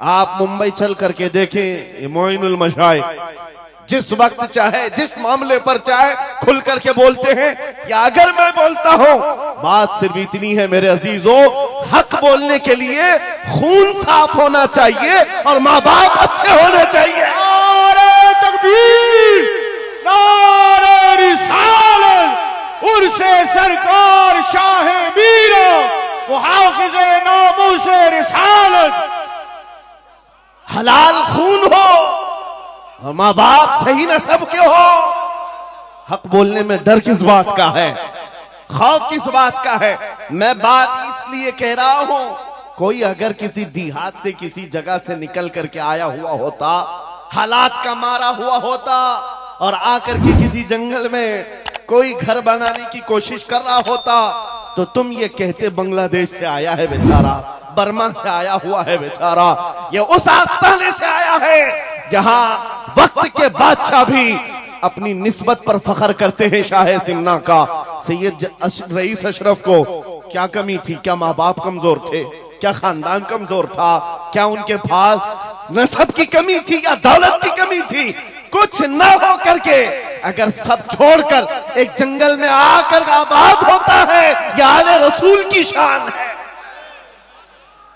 आप मुंबई चल करके देखें, मोइनुल मशाइख जिस वक्त चाहे जिस मामले पर चाहे खुल करके बोलते हैं। या अगर मैं बोलता हूं, बात सिर्फ इतनी है मेरे अजीजों, हक बोलने के लिए खून साफ होना चाहिए और माँ बाप अच्छे होने चाहिए। नारे तकबीर, नारे रिसालत, उर्से सरकार शाहे मीरा, मुहाफिज़े नामूसे रिसालत। हलाल खून हो और माँ बाप सही नस्ब के हो। हक बोलने में डर किस बात का है, खौफ किस बात का है? मैं बात इसलिए कह रहा हूं, कोई अगर किसी देहात से किसी जगह से निकल करके आया हुआ होता, हालात का मारा हुआ होता और आकर के किसी जंगल में कोई घर बनाने की कोशिश कर रहा होता, तो तुम ये कहते बांग्लादेश से आया है बेचारा, बर्मा से आया हुआ है बेचारा, ये उस आस्थाने से आया है जहां वक्त के बादशाह भी अपनी निस्बत पर फख्र करते हैं। शाह सिमना का सैयद रईस अशरफ को क्या कमी थी? क्या माँ बाप कमजोर थे? क्या खानदान कमजोर था? क्या उनके पास नसब की कमी थी या दौलत की कमी थी? कुछ न हो करके अगर सब छोड़कर एक जंगल में आकर आबाद होता है, यह आले रसूल की शान है,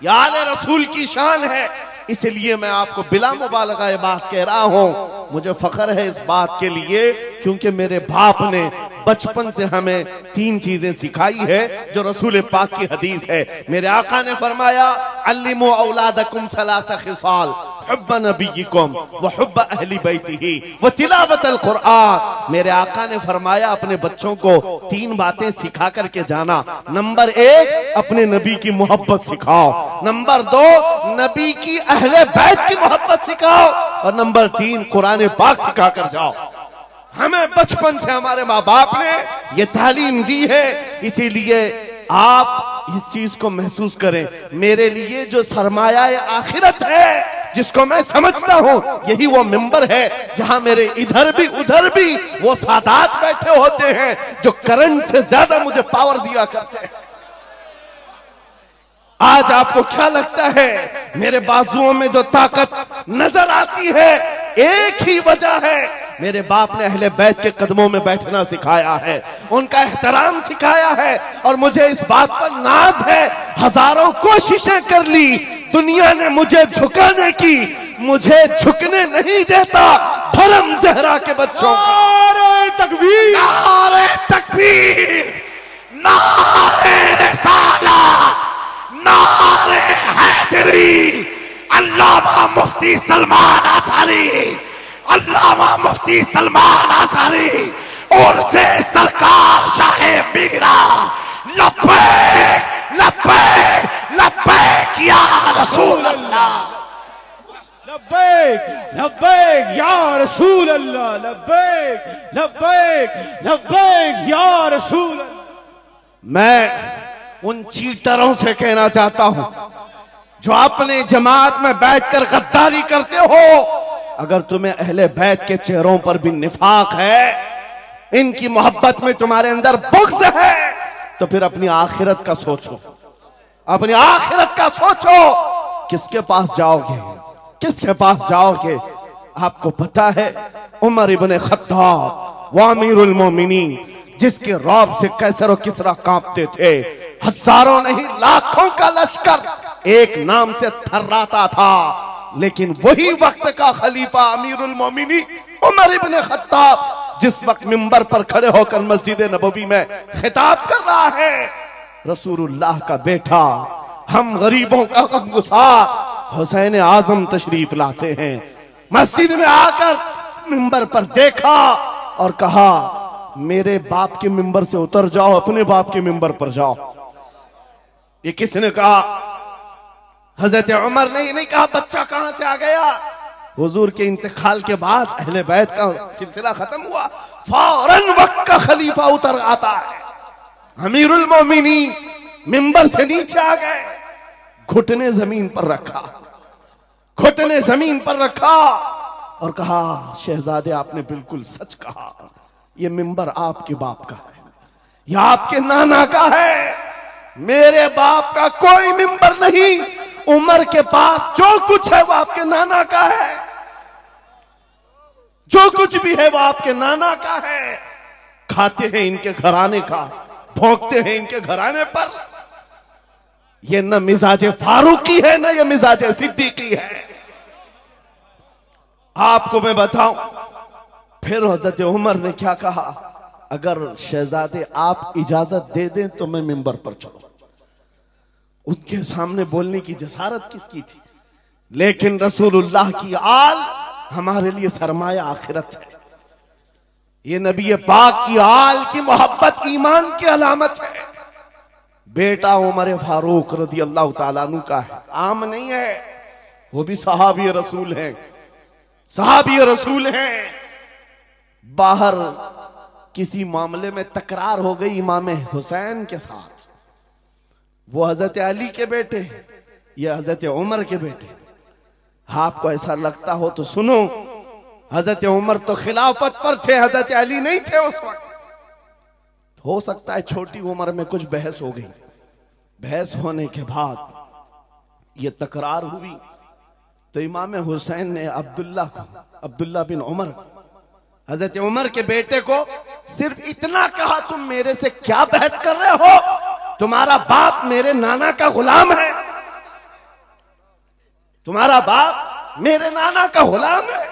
यह आले रसूल की शान है। इसलिए मैं आपको बिला मुबालगा ये बात कह रहा हूं। मुझे फख्र है इस बात के लिए क्योंकि मेरे बाप ने बचपन से हमें 3 चीजें सिखाई है जो रसूल पाक की हदीस है। मेरे आका ने फरमाया, अल्लिमू औलादकुम सलासा खिसाल, हुब्ब नबीयिकुम व हुब्ब अहली बैतिही व तिलावतल कुरआन। मेरे आका ने फरमाया, अपने बच्चों को 3 बातें सिखा करके जाना। नंबर 1, अपने नबी की मोहब्बत सिखाओ। नंबर 2, नबी की अहले बैत की मोहब्बत सिखाओ। और नंबर 3, कुरान पाक सिखा कर जाओ। हमें बचपन से हमारे माँ बाप ने ये तालीम दी है, इसीलिए आप इस चीज को महसूस करें। मेरे लिए जो सरमाया आखिरत है, जिसको मैं समझता हूं, यही वो मिंबर है जहां मेरे इधर भी उधर भी वो सादात बैठे होते हैं जो करंट से ज्यादा मुझे पावर दिया करते हैं। आज आपको क्या लगता है मेरे बाजुओं में जो ताकत नजर आती है, एक ही वजह है, मेरे बाप ने अहले बैत के कदमों में बैठना सिखाया है, उनका एहतराम सिखाया है। और मुझे इस बात पर नाज है, हजारों कोशिशें कर ली दुनिया ने मुझे झुकाने की, मुझे झुकने नहीं देता धर्म ज़हरा के बच्चों। नारे तकबीर, नारे तकबीर, नारे रिसालत, नारे हैदरी। अल्लामा मुफ्ती सलमान आसारी, अल्लामा मुफ्ती सलमान आसारी और से सरकार शाहे मीरा। लब्बैक लब्बैक लब्बैक या रसूल अल्लाह, लब्बैक लब्बैक या रसूल अल्लाह, लब्बैक लब्बैक लब्बैक या रसूल अल्लाह। मैं उन चीटरों से कहना चाहता हूं जो अपने जमात में बैठकर गद्दारी करते हो, अगर तुम्हें अहले बैत के चेहरों पर भी निफाक है, इनकी मोहब्बत में तुम्हारे अंदर बुग़्ज़ है, तो फिर अपनी आखिरत का सोचो, अपनी आखिरत का सोचो। किसके पास जाओगे, किसके पास जाओगे? आपको पता है उमर इब्ने खत्ताब व अमीरुल मोमिनीन, जिसके रौब से कैसर और किसरा कांपते थे, हजारों नहीं लाखों का लश्कर एक नाम से थर्राता था, लेकिन वही वक्त का खलीफा अमीरुल मोमिनीन उमर इब्ने खत्ताब जिस वक्त मिंबर पर खड़े होकर मस्जिद नबवी में खिताब कर रहा है, रसूलुल्लाह का बेटा, हम गरीबों का गमगुसार हुसैन आजम तशरीफ लाते हैं। मस्जिद में आकर मिंबर पर देखा और कहा, मेरे बाप के मिंबर से उतर जाओ, अपने बाप के मिंबर पर जाओ। ये किसने कहा? हजरत उमर ने नहीं कहा बच्चा कहां से आ गया। हुजूर के इंतकाल के बाद अहले बैत का सिलसिला खत्म हुआ, फौरन वक्त का खलीफा उतर आता है। अमीरुल मोमिनीन मिंबर से नीचे आ गए, घुटने जमीन पर रखा, घुटने जमीन पर रखा और कहा, शहजादे आपने बिल्कुल सच कहा, यह मिंबर आपके बाप का है, यह आपके नाना का है, मेरे बाप का कोई मिंबर नहीं। उमर के पास जो कुछ है वो आपके नाना का है, जो कुछ भी है वो आपके नाना का है। खाते हैं इनके घराने का, भोंकते हैं इनके घराने पर। ये न मिजाज फारूकी है न ये मिजाज सिद्दीकी है। आपको मैं बताऊं फिर हजरत उमर ने क्या कहा, अगर शहजादे आप इजाजत दे दें तो मैं मिंबर पर चढ़ूं। उनके सामने बोलने की जसारत किसकी थी? लेकिन रसूलुल्लाह की आल हमारे लिए सरमाया आखिरत है। ये नबी पाक की आल की मोहब्बत ईमान की अलामत है। बेटा उमर फारूक रज़ी अल्लाह ताला अन्हु का है, आम नहीं है, वो भी सहाबी रसूल हैं, सहाबी रसूल हैं। बाहर किसी मामले में तकरार हो गई इमाम हुसैन के साथ, वो हजरत अली के बेटे, ये हजरत उमर के बेटे। आपको ऐसा लगता हो तो सुनो, हजरत उमर तो खिलाफत पर थे, हजरत अली नहीं थे उस वक्त। हो सकता है छोटी उम्र में कुछ बहस हो गई, बहस होने के बाद ये तकरार हुई तो इमाम हुसैन ने अब्दुल्ला बिन उमर, हजरत उमर के बेटे को सिर्फ इतना कहा, तुम मेरे से क्या बहस कर रहे हो? तुम्हारा बाप मेरे नाना का गुलाम है, तुम्हारा बाप मेरे नाना का गुलाम है।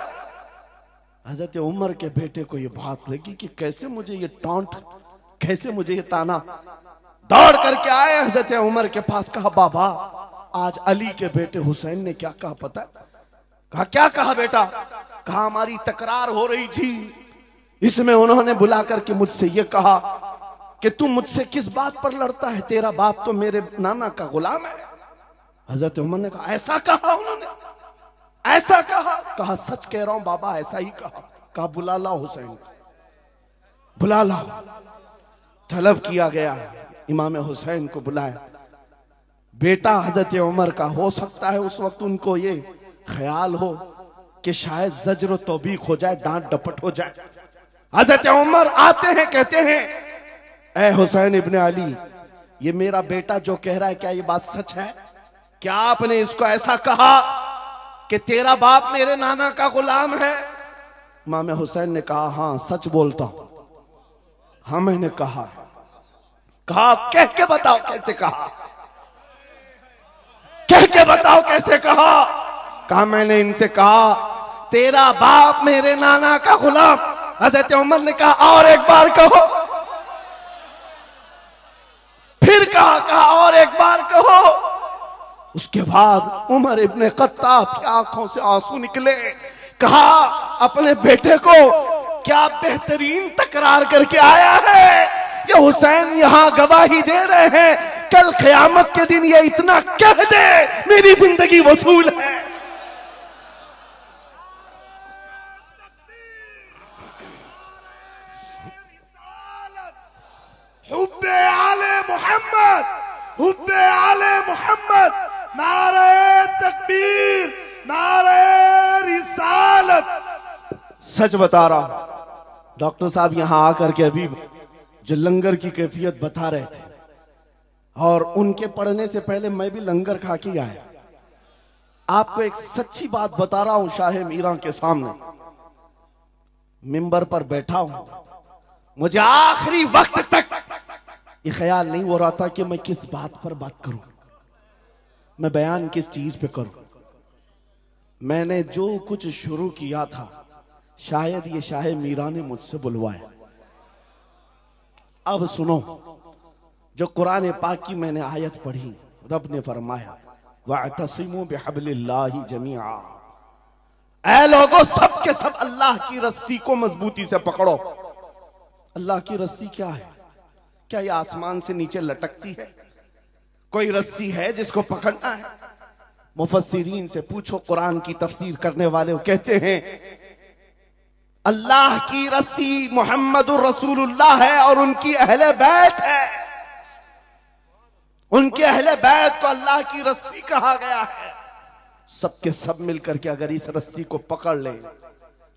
हजरत उमर के बेटे को यह बात लगी कि कैसे मुझे ये टॉन्ट, कैसे मुझे ये ताना। दौड़ करके आए हजरत उमर के पास, कहा बाबा आज अली के बेटे हुसैन ने क्या कहा पता है? कहा क्या कहा बेटा? कहा हमारी तकरार हो रही थी, इसमें उन्होंने बुला करके मुझसे ये कहा कि तू मुझसे किस बात पर लड़ता है, तेरा बाप तो मेरे नाना का गुलाम है। हजरत उमर ने कहा ऐसा कहा उन्होंने, ऐसा कहा? कहा सच कह रहा हूं बाबा, ऐसा ही कहा। कहा बुला लाओ हुसैन, बुला लाओ। तलब किया गया, इमाम हुसैन को बुलाया। बेटा हजरत उमर का, हो सकता है उस वक्त उनको ये ख्याल हो कि शायद जज्र तौबीक हो जाए, डांट डपट हो जाए। हजरत उमर आते हैं, कहते हैं ए हुसैन इब्ने अली, ये मेरा बेटा जो कह रहा है क्या ये बात सच है? क्या आपने इसको ऐसा कहा कि तेरा बाप मेरे नाना का गुलाम है? इमाम हुसैन ने कहा हां सच बोलता हूं। हाँ मैंने कहा। कहा कह के बताओ कैसे कहा, कह के बताओ कैसे कहा? कहा मैंने इनसे कहा तेरा बाप मेरे नाना का गुलाम। हजरत उमर ने कहा और एक बार कहो। फिर कहा और एक बार कहो। उसके बाद उमर इब्ने खत्ताब की आंखों से आंसू निकले। कहा अपने बेटे को क्या बेहतरीन तकरार करके आया है, ये हुसैन यहां गवाही दे रहे हैं, कल क़यामत के दिन ये इतना कह दे मेरी जिंदगी वसूल है। हुब्बे आले मोहम्मद, हुब्बे आले मोहम्मद, नारे तकबीर, नारे रिसालत। सच बता रहा हूं, डॉक्टर साहब यहां आकर के अभी जो लंगर की कैफियत बता रहे थे, और उनके पढ़ने से पहले मैं भी लंगर खा के आया। आपको एक सच्ची बात बता रहा हूं, शाह मीरा के सामने मिंबर पर बैठा हूं, मुझे आखिरी वक्त तक ये ख्याल नहीं हो रहा था कि मैं किस बात पर बात करूं, मैं बयान किस चीज पे करूं। मैंने जो कुछ शुरू किया था शायद ये शाह मीरा ने मुझसे बुलवाया। अब सुनो, जो कुरान पाक की मैंने आयत पढ़ी, रब ने फरमाया वअतसिमू बिहब्लिल्लाहि जमीआ, ऐ लोगों सब के सब अल्लाह की रस्सी को मजबूती से पकड़ो। अल्लाह की रस्सी क्या है? क्या ये आसमान से नीचे लटकती है? कोई रस्सी है जिसको पकड़ना है? मुफस्सिरीन से पूछो, कुरान की तफसीर करने वाले कहते हैं अल्लाह की रस्सी मुहम्मदुर रसूलुल्लाह है और उनकी अहले बैत है। उनके अहले बैत को अल्लाह की रस्सी कहा गया है। सबके सब मिलकर के अगर इस रस्सी को पकड़ ले,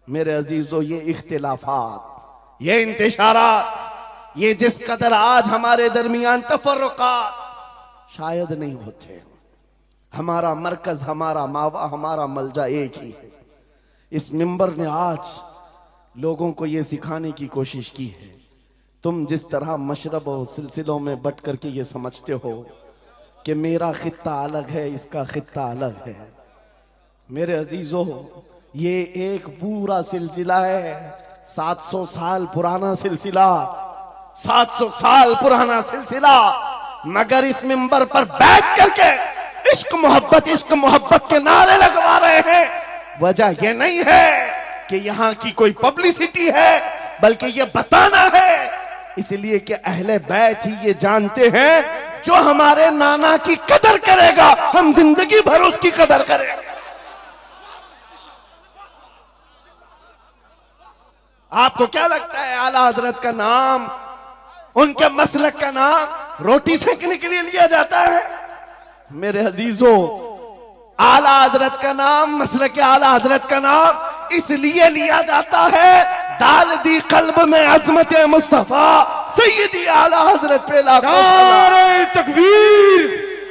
मेरे अजीजों, ये इख्तिलाफात, ये इंतशारात, ये जिस कदर आज हमारे दरमियान तफर्रुकात शायद नहीं होते। हमारा मरकज, हमारा मावा, हमारा मलजा एक ही है। इस मिंबर ने आज लोगों को यह सिखाने की कोशिश की है, तुम जिस तरह मशरब और सिलसिलों में बट करके ये समझते हो कि मेरा खित्ता अलग है, इसका खित्ता अलग है। मेरे अजीजों, ये एक पूरा सिलसिला है, 700 साल पुराना सिलसिला, 700 साल पुराना सिलसिला। मगर इस मिंबर पर बैठ करके इश्क मोहब्बत के नारे लगवा रहे हैं। वजह यह नहीं है कि यहां की कोई पब्लिसिटी है, बल्कि यह बताना है इसलिए कि अहले बैत ही ये जानते हैं, जो हमारे नाना की कदर करेगा हम जिंदगी भर उसकी कदर करेंगे। आपको क्या लगता है आला हजरत का नाम, उनके मसलक का नाम रोटी सेकने के लिए लिया जाता है? मेरे अजीजों, आला हजरत का नाम, मसलक आला हजरत का नाम इसलिए लिया जाता है, डाल दी कल्ब में अजमत मुस्तफा सैयदी आला हजरत पे लाखों नारे तकबीर,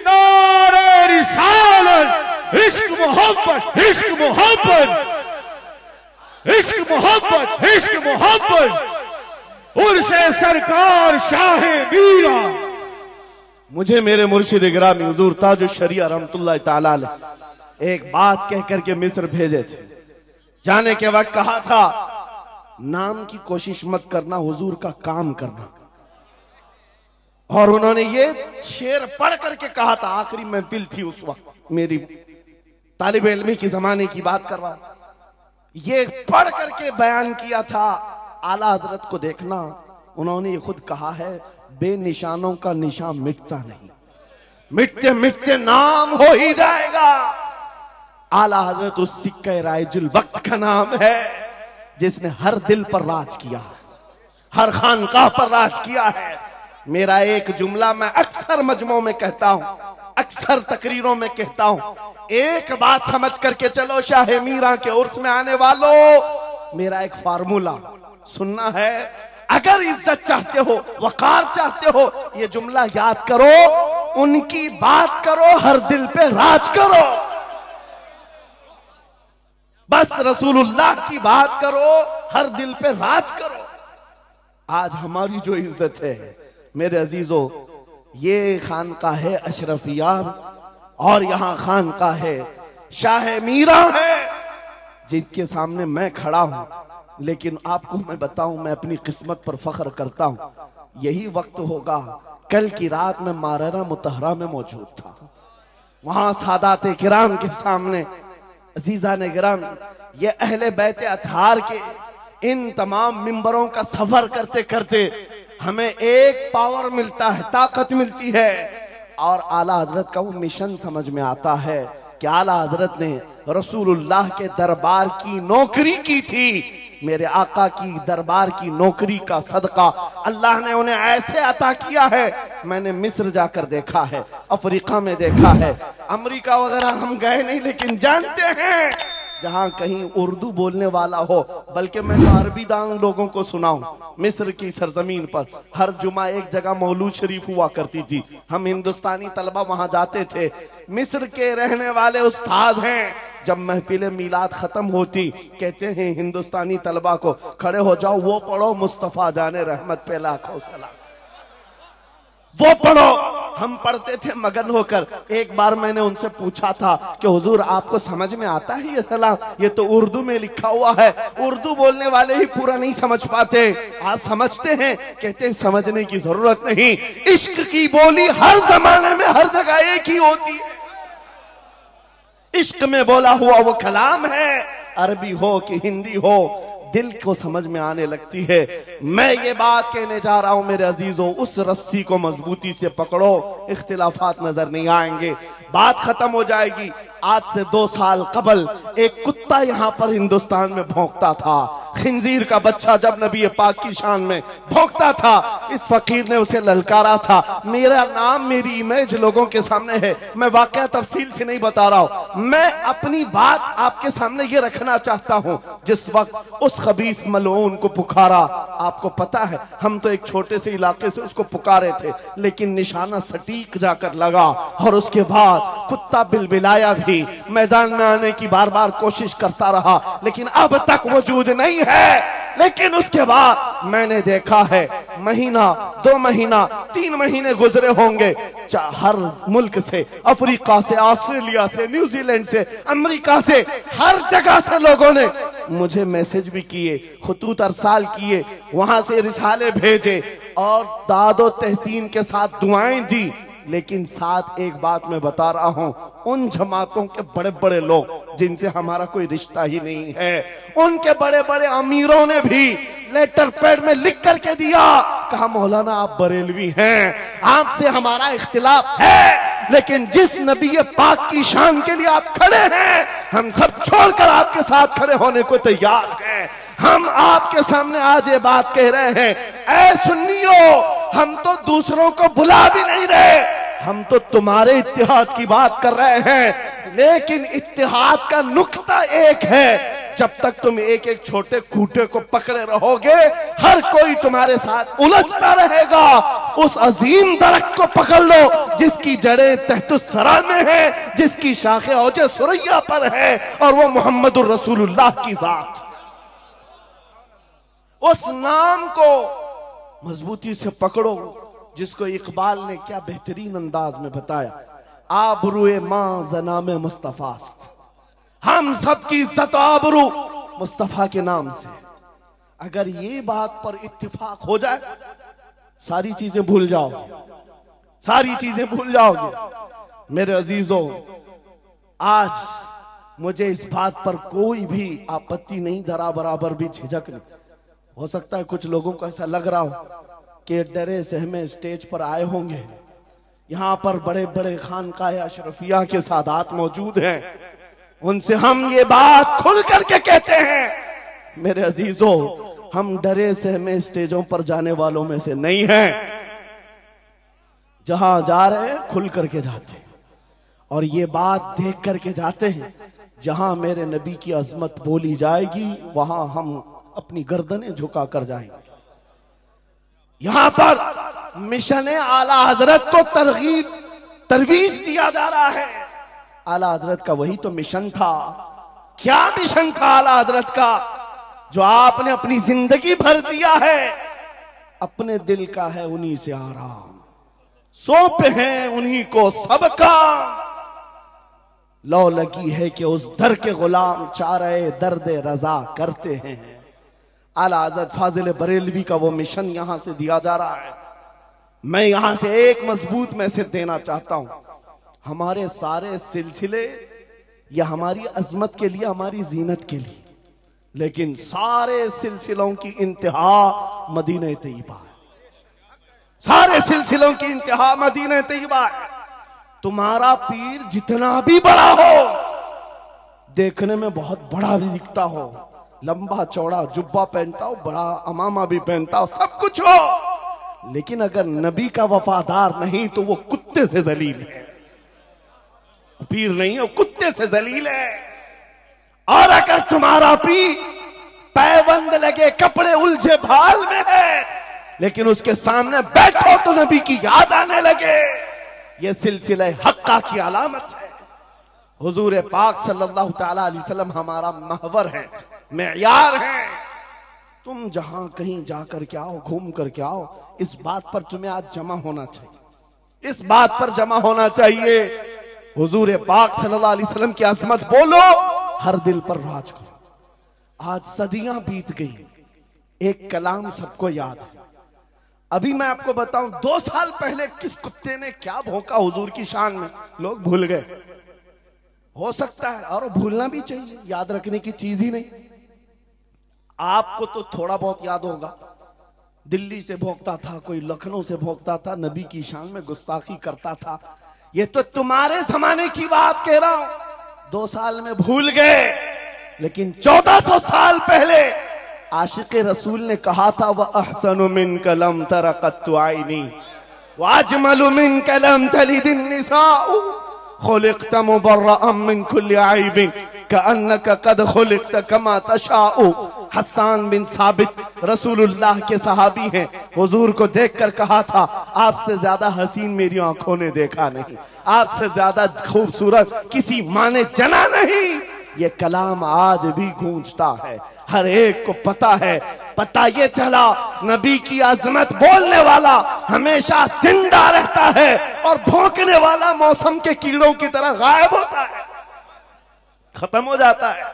नारे रिसालत, इश्क मोहब्बत, इश्क मोहब्बत, इश्क मोहब्बत, इश्क मोहब्बत, उर्से सरकार शाह मीरा। मुझे मेरे मुर्शिद गिरामी हुजूर ताजुश शरिया रहमतुल्लाह ताला अलैह एक बात कह करके मिस्र भेजे थे। जाने के वक्त कहा था, नाम की कोशिश मत करना, हुजूर का काम करना। और उन्होंने ये शेर पढ़ करके कहा था, आखिरी महफिल थी उस वक्त, मेरी तालिब इल्मी की जमाने की बात कर रहा हूं, ये पढ़ करके बयान किया था, आला हजरत को देखना। उन्होंने ये खुद कहा है, बेनिशानों का निशान मिटता नहीं, मिटते मिटते नाम हो ही जाएगा। आला हजरत उस सिक्के राइजुल वक्त का नाम है, जिसने हर दिल पर राज किया, हर खानकाह पर राज किया है। मेरा एक जुमला मैं अक्सर मजमों में कहता हूं, अक्सर तकरीरों में कहता हूं, एक बात समझ करके चलो शाह मीरा के उर्स में आने वालों, मेरा एक फार्मूला सुनना है। अगर इज्जत चाहते हो, वकार चाहते हो, ये जुमला याद करो, उनकी बात करो, हर दिल पे राज करो। बस रसूलुल्लाह की बात करो, हर दिल पे राज करो। आज हमारी जो इज्जत है मेरे अजीजों, ये खानकाह है अशरफिया और यहां खानकाह है शाह मीरा है, जिनके सामने मैं खड़ा हूं। लेकिन आपको मैं बताऊं, मैं अपनी किस्मत पर फख्र करता हूं। यही वक्त होगा, कल की रात में माररा मुतहरा में मौजूद था, वहां सादात किराम के सामने, अजीजा ने गिराम, ये अहले बैत अतहार के इन तमाम मिंबरों का सफर करते करते हमें एक पावर मिलता है, ताकत मिलती है। और आला हजरत का वो मिशन समझ में आता है कि आला हजरत ने रसूलुल्लाह के दरबार की नौकरी की थी। मेरे आका की दरबार की नौकरी का सदका अल्लाह ने उन्हें ऐसे अता किया है। मैंने मिस्र जाकर देखा है, अफ्रीका में देखा है, अमेरिका वगैरह हम गए नहीं, लेकिन जानते हैं जहां कहीं उर्दू बोलने वाला हो, बल्कि मैं तो अरबी दान लोगों को सुनाऊं। मिस्र की सरजमीन पर हर जुमा एक जगह मौलूद शरीफ हुआ करती थी, हम हिंदुस्तानी तलबा वहां जाते थे। मिस्र के रहने वाले उस्ताद हैं, जब महफिल मीलाद खत्म होती कहते हैं हिंदुस्तानी तलबा को, खड़े हो जाओ, वो पढ़ो मुस्तफा जाने रहमत पे लाखों सलाम, वो पढ़ो। हम पढ़ते थे मगन होकर। एक बार मैंने उनसे पूछा था कि हुजूर आपको समझ में आता है ये सलाम? ये तो उर्दू में लिखा हुआ है, उर्दू बोलने वाले ही पूरा नहीं समझ पाते, आप समझते हैं? कहते हैं समझने की जरूरत नहीं, इश्क की बोली हर जमाने में हर जगह एक ही होती है। इश्क में बोला हुआ वो कलाम है, अरबी हो कि हिंदी हो, दिल को समझ में आने लगती है। मैं ये बात कहने जा रहा हूं मेरे अजीजों, उस रस्सी को मजबूती से पकड़ो, इख्तिलाफात नजर नहीं आएंगे, बात खत्म हो जाएगी। आज से 2 साल कबल एक कुत्ता यहां पर हिंदुस्तान में भौंकता था, खिंजीर का बच्चा जब नबी पाक की शान में भौंकता था, इस फकीर ने उसे ललकारा था। मेरा नाम, मेरी इमेज लोगों के सामने है। मैं वाकया तफसील से नहीं बता रहा हूं, मैं अपनी बात आपके सामने ये रखना चाहता हूं। जिस वक्त उस खबीस मलऊन को पुकारा, आपको पता है हम तो एक छोटे से इलाके से उसको पुकारे थे, लेकिन निशाना सटीक जाकर लगा। और उसके बाद कुत्ता बिलबिलाया भी, मैदान में आने की बार बार कोशिश करता रहा, लेकिन अब तक वजूद नहीं है। लेकिन उसके बाद मैंने देखा है, महीना, 2 महीना, 3 महीने गुजरे होंगे, हर मुल्क से, अफ्रीका से, ऑस्ट्रेलिया से, न्यूजीलैंड से, अमेरिका से, हर जगह से लोगों ने मुझे मैसेज भी किए, खुतूत अरसाल किए, वहां से रिसाले भेजे और दादो तहसीन के साथ दुआएं दी। लेकिन साथ एक बात मैं बता रहा हूं, उन जमातों के बड़े बड़े लोग जिनसे हमारा कोई रिश्ता ही नहीं है, उनके बड़े बड़े अमीरों ने भी लेटर पैड में लिख करके दिया, कहा मौलाना आप बरेलवी हैं, आपसे हमारा इख्तिलाफ है, लेकिन जिस नबी पाक की शान के लिए आप खड़े हैं, हम सब छोड़कर आपके साथ खड़े होने को तैयार हैं। हम आपके सामने आज ये बात कह रहे हैं, ऐ सुन्नियों, हम तो दूसरों को बुला भी नहीं रहे, हम तो तुम्हारे इत्तेहाद की बात कर रहे हैं। लेकिन इत्तेहाद का नुक्ता एक है, जब तक तुम एक एक छोटे खूंटे को पकड़े रहोगे, हर कोई तुम्हारे साथ उलझता रहेगा। उस अजीम दरख्त को पकड़ लो जिसकी जड़ें तहतुस्सरा में है, जिसकी शाखें औजे सुरैया पर है, और वो मोहम्मदुर रसूलुल्लाह की जात। उस नाम को मजबूती से पकड़ो, जिसको इकबाल ने क्या बेहतरीन अंदाज में बताया, आबरूए मां जनाम मुस्तफास्त, हम सबकी इज्जत आबरू मुस्तफा के नाम से। अगर ये बात पर इत्तिफाक हो जाए, सारी चीजें भूल जाओगे, सारी चीजें भूल जाओगे। मेरे अजीजों, आज मुझे इस बात पर कोई भी आपत्ति नहीं, जरा बराबर भी झिझक नहीं। हो सकता है कुछ लोगों को ऐसा लग रहा हो कि डरे सहमे स्टेज पर आए होंगे, यहां पर बड़े बड़े खानकाह अशरफिया के सादात मौजूद हैं, उनसे हम ये बात खुल करके कहते हैं। मेरे अजीजों, हम डरे सहमे स्टेजों पर जाने वालों में से नहीं हैं। जहां जा रहे हैं खुल करके जाते हैं, और ये बात देख करके जाते हैं, जहां मेरे नबी की अजमत बोली जाएगी वहां हम अपनी गर्दनें झुका कर जाएंगे। यहां पर मिशन आला हजरत को तरवीज दिया जा रहा है। आला हजरत का वही तो मिशन था। क्या मिशन था आला हजरत का, जो आपने अपनी जिंदगी भर दिया है? अपने दिल का है उन्हीं से आराम, सौंपे हैं उन्हीं को सब काम, लौ लगी है कि उस दर के गुलाम चारे दर्द रजा करते हैं। आला हज़रत फाजिल बरेलवी का वो मिशन यहां से दिया जा रहा है। मैं यहां से एक मजबूत मैसेज देना चाहता हूं, हमारे सारे सिलसिले या हमारी अजमत के लिए, हमारी जीनत के लिए, लेकिन सारे सिलसिलों की इंतहा मदीना तैयबा है। सारे सिलसिलों की इंतहा मदीना तैयबा है। तुम्हारा पीर जितना भी बड़ा हो, देखने में बहुत बड़ा भी दिखता हो, लंबा चौड़ा जुब्बा पहनता हो, बड़ा अमामा भी पहनता हो, सब कुछ हो, लेकिन अगर नबी का वफादार नहीं तो वो कुत्ते से जलील है। पीर नहीं है, वो कुत्ते से जलील है। और अगर तुम्हारा पीर पैबंद लगे, कपड़े उलझे भाल में है, लेकिन उसके सामने बैठो तो नबी की याद आने लगे, ये सिलसिला हक्का की अलामत है। हुजूर पाक सल्लल्लाहु ताला अलैहि वसल्लम हमारा महवर है, मेयार है। तुम जहां कहीं जाकर के आओ, घूम करके आओ, इस बात पर तुम्हें आज जमा होना चाहिए, इस बात पर जमा होना चाहिए। हुजूर पाक सल्लल्लाहु अलैहि वसल्लम की अज़मत बोलो, हर दिल पर राज करो। आज सदियां बीत गई, एक कलाम सबको याद है। अभी मैं आपको बताऊं, 2 साल पहले किस कुत्ते ने क्या भौंका हुजूर की शान में, लोग भूल गए। हो सकता है, और भूलना भी चाहिए, याद रखने की चीज ही नहीं। आपको तो थोड़ा बहुत याद होगा, दिल्ली से भौंकता था, कोई लखनऊ से भौंकता था, नबी की शान में गुस्ताखी करता था। ये तो तुम्हारे जमाने की बात कह रहा हूं, 2 साल में भूल गए। लेकिन 1400 साल पहले आशिक़ रसूल ने कहा था वह अहसनु मिन कलम तरक़त्तु आइनी व अजमलु मिन कलम तलिदिन निसाउ खुलिक़्त मुबर्रअम मिन कुल्लि ऐबिन कअन्नका क़द खुलिक़्त कमा तशाउ। हस्सान बिन साबित रसूलुल्लाह के सहाबी हैं, हुजूर को देखकर कहा था आपसे ज्यादा हसीन मेरी आंखों ने देखा नहीं, आपसे ज्यादा खूबसूरत किसी माँ ने जना नहीं। ये कलाम आज भी गूंजता है, हर एक को पता है। पता ये चला नबी की अजमत बोलने वाला हमेशा जिंदा रहता है और भौंकने वाला मौसम के कीड़ों की तरह गायब होता है, खत्म हो जाता है।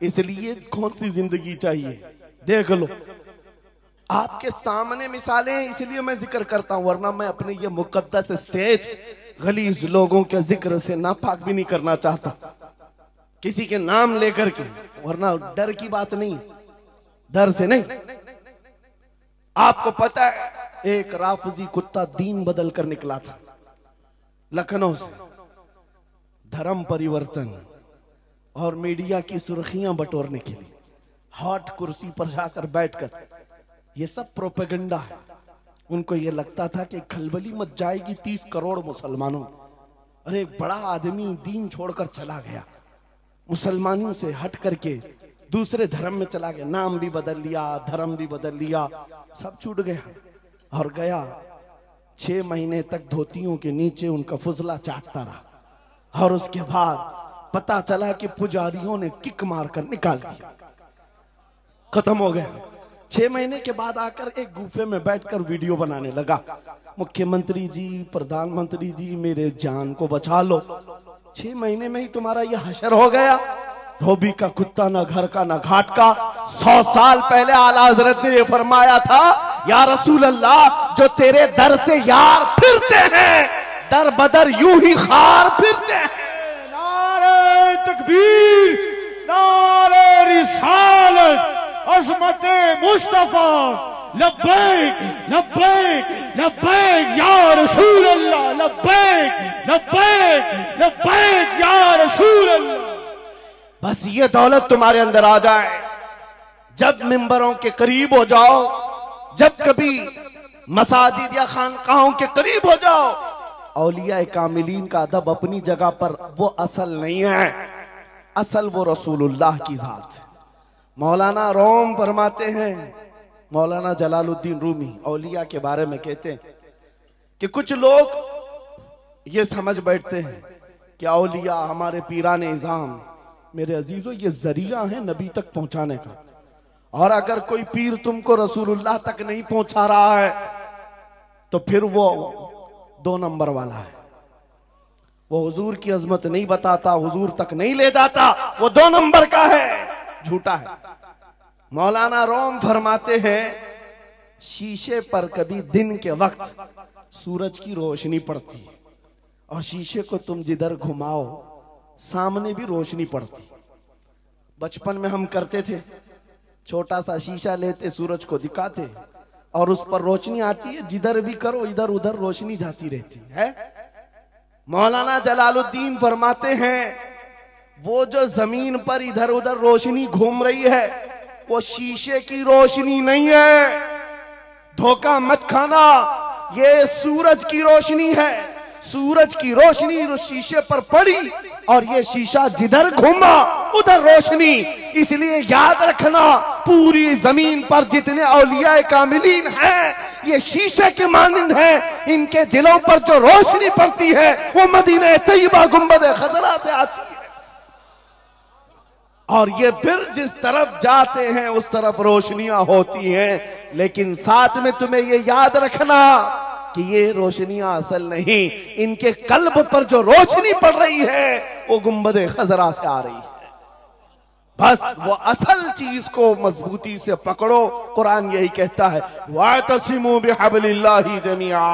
इसलिए कौन सी जिंदगी चाहिए? देख लो आपके सामने मिसालें हैं, इसलिए मैं जिक्र करता हूं, वरना मैं अपने ये मुकद्दस स्टेज गलीज लोगों के जिक्र से नापाक भी नहीं करना चाहता, किसी के नाम लेकर के, वरना डर की बात नहीं, डर से नहीं। आपको पता है एक राफजी कुत्ता दीन बदल कर निकला था लखनऊ से, धर्म परिवर्तन और मीडिया की सुर्खियां बटोरने के लिए हॉट कुर्सी पर जाकर बैठकर, ये सब प्रोपेगेंडा है। उनको ये लगता था कि खलबली मच जाएगी 30 करोड़ मुसलमानों। अरे बड़ा आदमी दीन छोड़कर चला गया, मुसलमानों से हट करके दूसरे धर्म में चला गया, नाम भी बदल लिया, धर्म भी बदल लिया, सब छूट गया और गया 6 महीने तक धोतियों के नीचे उनका फुजला चाटता रहा और उसके बाद पता चला कि पुजारियों ने किक मारकर निकाल दिया, खत्म हो गया। 6 महीने के बाद आकर एक गुफे में बैठकर वीडियो बनाने लगा, मुख्यमंत्री जी, प्रधानमंत्री जी, मेरे जान को बचा लो। 6 महीने में ही तुम्हारा यह हशर हो गया। धोबी का कुत्ता, ना घर का ना घाट का। 100 साल पहले आला हजरत ने यह फरमाया था, या रसूल अल्लाह, जो तेरे दर से यार फिरते हैं दर बदर यूं ही खार फिरते हैं। नारे तकबीर, नारे रिसालत, अज़मत मुस्तफा, लब्बैक लब्बैक लब्बैक या रसूल अल्लाह, लब्बैक लब्बैक लब्बैक या रसूल अल्लाह। बस ये दौलत तुम्हारे अंदर आ जाए, जब मिंबरों के करीब हो जाओ, जब कभी मसाजिद या खानकाहों के करीब हो जाओ। औलिया कामिलीन का अदब अपनी जगह पर, वो असल नहीं है, असल वो रसूलुल्लाह की जात। मौलाना रोम फरमाते हैं, मौलाना जलालुद्दीन रूमी औलिया के बारे में कहते हैं कि कुछ लोग ये समझ बैठते हैं कि औलिया हमारे पीरान इज़ाम, मेरे अजीजों ये जरिया है नबी तक पहुंचाने का, और अगर कोई पीर तुमको रसूलुल्लाह तक नहीं पहुंचा रहा है तो फिर वो 2 नंबर वाला है, वो हुजूर की अजमत नहीं बताता, हुजूर तक नहीं ले जाता, वो 2 नंबर का है, झूठा है। मौलाना रोम फरमाते हैं, शीशे पर कभी दिन के वक्त सूरज की रोशनी पड़ती है और शीशे को तुम जिधर घुमाओ सामने भी रोशनी पड़ती। बचपन में हम करते थे, छोटा सा शीशा लेते, सूरज को दिखाते और उस पर रोशनी आती है, जिधर भी करो इधर उधर रोशनी जाती रहती है। मौलाना जलालुद्दीन फरमाते हैं, वो जो जमीन पर इधर उधर रोशनी घूम रही है वो शीशे की रोशनी नहीं है, धोखा मत खाना, ये सूरज की रोशनी है। सूरज की रोशनी शीशे पर पड़ी और ये शीशा जिधर घूमा उधर रोशनी। इसलिए याद रखना, पूरी जमीन पर जितने औलिया कामिलीन हैं ये शीशे के मानिंद हैं, इनके दिलों पर जो रोशनी पड़ती है वो मदीना तैयबा गुंबद खजरा से आती है, और ये फिर जिस तरफ जाते हैं उस तरफ रोशनियां होती हैं। लेकिन साथ में तुम्हें ये याद रखना कि ये रोशनियां असल नहीं, इनके कल्ब पर जो रोशनी पड़ रही है वो गुंबद खजरा से आ रही है। बस वो असल चीज को मजबूती से पकड़ो। कुरान यही कहता है, वातसिमू बिहब्लिल्लाहि जमीआ,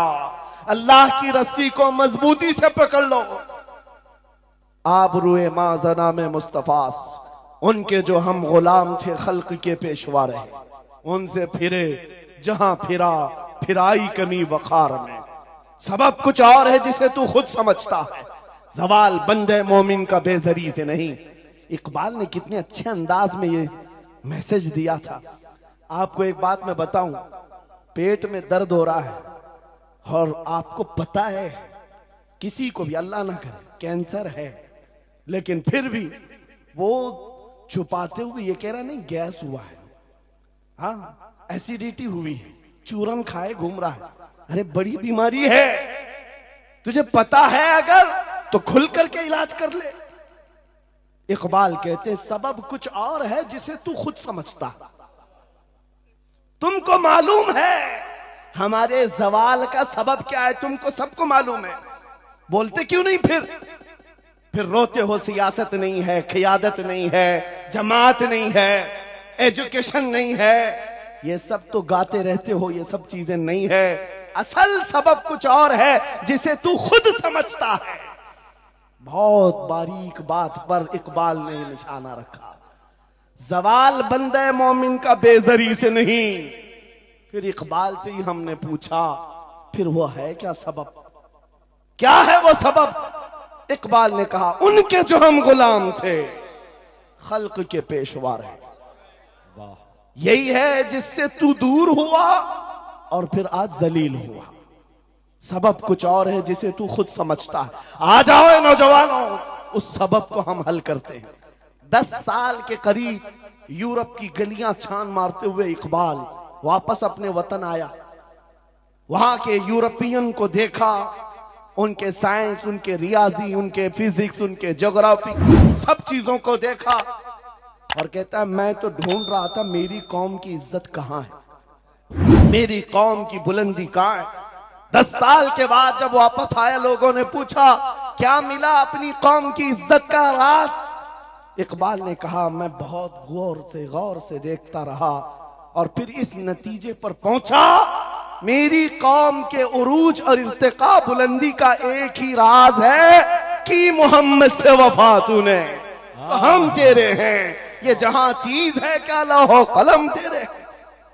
अल्लाह की रस्सी को मजबूती से पकड़ लो। आबरूए माज़ना में मुस्तफास, उनके जो हम गुलाम थे खल्क के पेशवा रहे, उनसे फिरे जहां फिरा फिराई कमी वखार में। सबब कुछ और है जिसे तू खुद समझता है, जवाल बंदे मोमिन का बेजरी से नहीं। इकबाल ने कितने अच्छे अंदाज में ये मैसेज दिया था। आपको एक बात मैं बताऊं, पेट में दर्द हो रहा है और आपको पता है किसी को भी अल्लाह ना करे कैंसर है, लेकिन फिर भी वो छुपाते हुए ये कह रहा नहीं गैस हुआ है, हाँ एसिडिटी हुई है, चूरन खाए घूम रहा है। अरे बड़ी बीमारी है, तुझे पता है अगर तो खुल करके इलाज कर ले। इकबाल कहते सबब कुछ और है जिसे तू खुद समझता। तुमको मालूम है हमारे जवाल का सबब क्या है, तुमको सबको मालूम है, बोलते क्यों नहीं? फिर रोते हो सियासत नहीं है, क़ियादत नहीं है, जमात नहीं है, एजुकेशन नहीं है, ये सब तो गाते रहते हो, ये सब चीजें नहीं है। असल सबब कुछ और है जिसे तू खुद समझता है। बहुत बारीक बात पर इकबाल ने निशाना रखा। जवाल बंदे मोमिन का बेजरी से नहीं। फिर इकबाल से ही हमने पूछा फिर वो है क्या सबब, क्या है वो सबब? इकबाल ने कहा उनके जो हम गुलाम थे खल्क के पेशवा रहे, यही है जिससे तू दूर हुआ और फिर आज जलील हुआ। सबब कुछ और है जिसे तू खुद समझता है। आ जाओ नौजवानों, उस सबब को हम हल करते हैं। 10 साल के करीब यूरोप की गलियां छान मारते हुए इकबाल वापस अपने वतन आया। वहां के यूरोपियन को देखा, उनके साइंस, उनके रियाजी, उनके फिजिक्स, उनके ज्योग्राफी, सब चीजों को देखा और कहता है मैं तो ढूंढ रहा था मेरी कौम की इज्जत कहां है, मेरी कौम की बुलंदी कहां है। 10 साल के बाद जब वापस आया, लोगों ने पूछा क्या मिला अपनी कौम की इज्जत का राज? इकबाल ने कहा मैं बहुत गौर से देखता रहा और फिर इस नतीजे पर पहुंचा मेरी कौम के उरूज और इर्तिका बुलंदी का एक ही राज है कि मोहम्मद से वफा तूने, तो हम तेरे हैं। ये जहां चीज है क्या लौह कलम तेरे।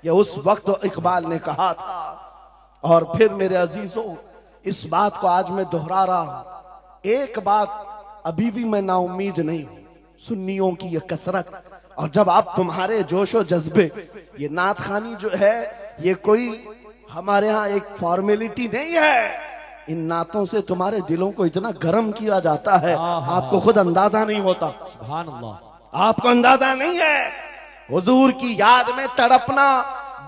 ये उस वक्त इकबाल ने कहा था। और फिर मेरे अजीजों, इस बात को आज मैं दोहरा रहा हूं। एक बात अभी भी मैं नाउम्मीद नहीं हूं, सुन्नियों की ये कसरत और जब आप तुम्हारे जोशो जज्बे, ये नात खानी जो है ये कोई हमारे यहाँ एक फॉर्मेलिटी नहीं है। इन नातों से तुम्हारे दिलों को इतना गर्म किया जाता है आपको खुद अंदाजा नहीं होता। सुभान अल्लाह, आपको अंदाजा नहीं है। हुजूर की याद में तड़पना,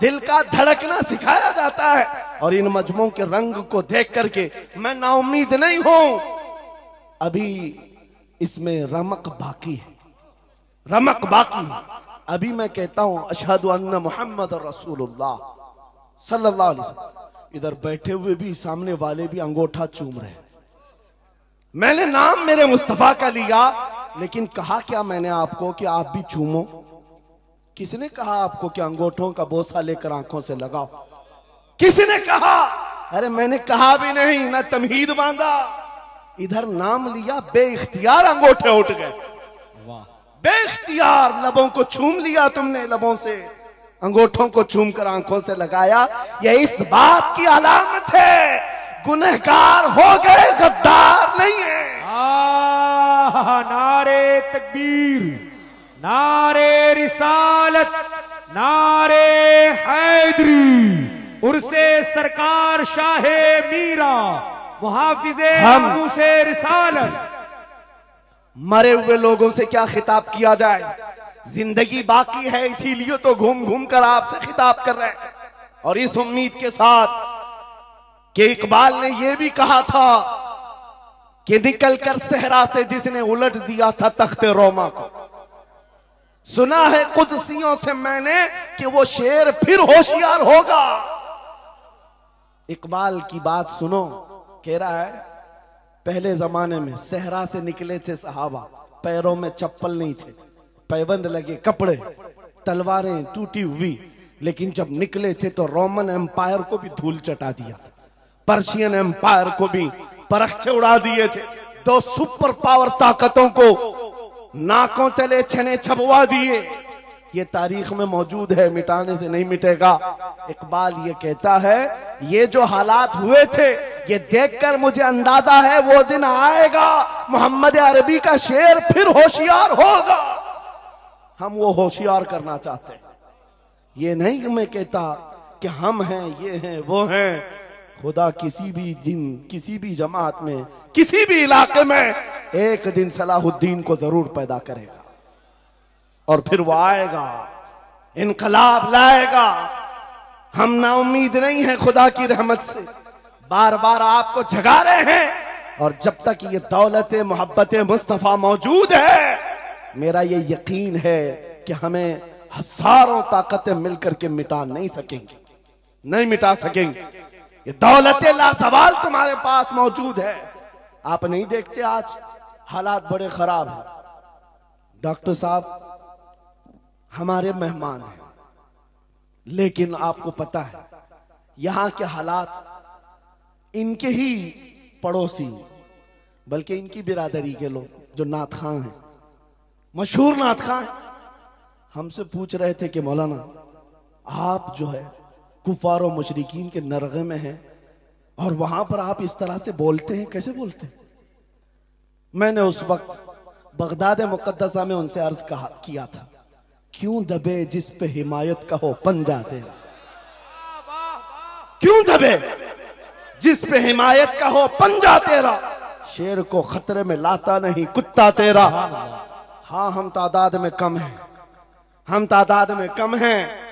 दिल का धड़कना सिखाया जाता है। और इन मजमों के रंग को देख करके मैं नाउम्मीद नहीं हूं। अभी इसमें रमक बाकी है, रमक बाकी है। अभी मैं कहता हूं अशहदु अन्ना मुहम्मद रसूलुल्लाह सल्लल्लाहु अलैहि वसल्लम। इधर बैठे हुए भी, सामने वाले भी अंगूठा चूम रहे। मैंने नाम मेरे मुस्तफा का लिया, लेकिन कहा क्या मैंने आपको कि आप भी चूमो? किसने कहा आपको कि अंगूठों का बोसा लेकर आंखों से लगाओ? किसने कहा? अरे मैंने कहा भी नहीं, ना तमहीद बांधा। इधर नाम लिया, बेइख्तियार अंगूठे उठ गए। बेइख्तियार लबों को चूम लिया तुमने, लबों से अंगूठों को चूम कर आंखों से लगाया। यह इस बात की अलामत है गुनहगार हो गए, गद्दार नहीं है। नारे तकबीर, नारे रिसालत, नारे हैदरी, उर्से सरकार शाहे मीरा, मुहाफिजे हम से रिसालत। मरे हुए लोगों से क्या खिताब किया जाए? जिंदगी बाकी है, इसीलिए तो घूम घूम कर आपसे खिताब कर रहे हैं। और इस उम्मीद के साथ कि इकबाल ने यह भी कहा था कि निकलकर सहरा से जिसने उलट दिया था तख्ते रोमा को, सुना है कुदसियों से मैंने कि वो शेर फिर होशियार होगा। इकबाल की बात सुनो, कह रहा है पहले जमाने में सहरा से निकले थे सहाबा, पैरों में चप्पल नहीं थे, पैबंद लगे कपड़े, तलवारें टूटी हुई, लेकिन जब निकले थे तो रोमन एम्पायर को भी धूल चटा दिया था, पर्शियन एम्पायर को भी परखचे उड़ा दिए थे। 2 सुपर पावर ताकतों को नाकों तले छने छपवा दिए। ये तारीख में मौजूद है, मिटाने से नहीं मिटेगा। इकबाल ये कहता है ये जो हालात हुए थे ये देखकर मुझे अंदाजा है वो दिन आएगा मोहम्मद अरबी का शेर फिर होशियार होगा। हम वो होशियार करना चाहते हैं। ये नहीं कि मैं कहता कि हम हैं, ये हैं, वो हैं। खुदा किसी भी दिन, किसी भी जमात में, किसी भी इलाके में एक दिन सलाहुद्दीन को जरूर पैदा करेगा और फिर वो आएगा, इनकलाब लाएगा। हम नाउम्मीद नहीं हैं खुदा की रहमत से, बार बार आपको जगा रहे हैं। और जब तक ये दौलत मोहब्बत मुस्तफा मौजूद है, मेरा ये यकीन है कि हमें हजारों ताकतें मिलकर के मिटा नहीं सकेंगी, नहीं मिटा सकेंगे। ये दौलत लासवाल तुम्हारे पास मौजूद है। आप नहीं देखते आज हालात बड़े खराब हैं। डॉक्टर साहब हमारे मेहमान हैं, लेकिन आपको पता है यहां के हालात इनके ही पड़ोसी, बल्कि इनकी बिरादरी के लोग जो नात खां हैं, मशहूर नात खां हैं, हमसे पूछ रहे थे कि मौलाना आप जो है कुफार और मुशरिकीन के नरगे में हैं और वहां पर आप इस तरह से बोलते हैं, कैसे बोलते हैं? मैंने उस वक्त बगदाद मुकद्दसा में उनसे अर्ज किया था, क्यों दबे जिस पे हिमायत का हो पंजा तेरा, क्यों दबे जिस पे हिमायत का हो पंजा तेरा, शेर को खतरे में लाता नहीं कुत्ता तेरा। हाँ, हम तादाद में कम हैं, हम तादाद में कम हैं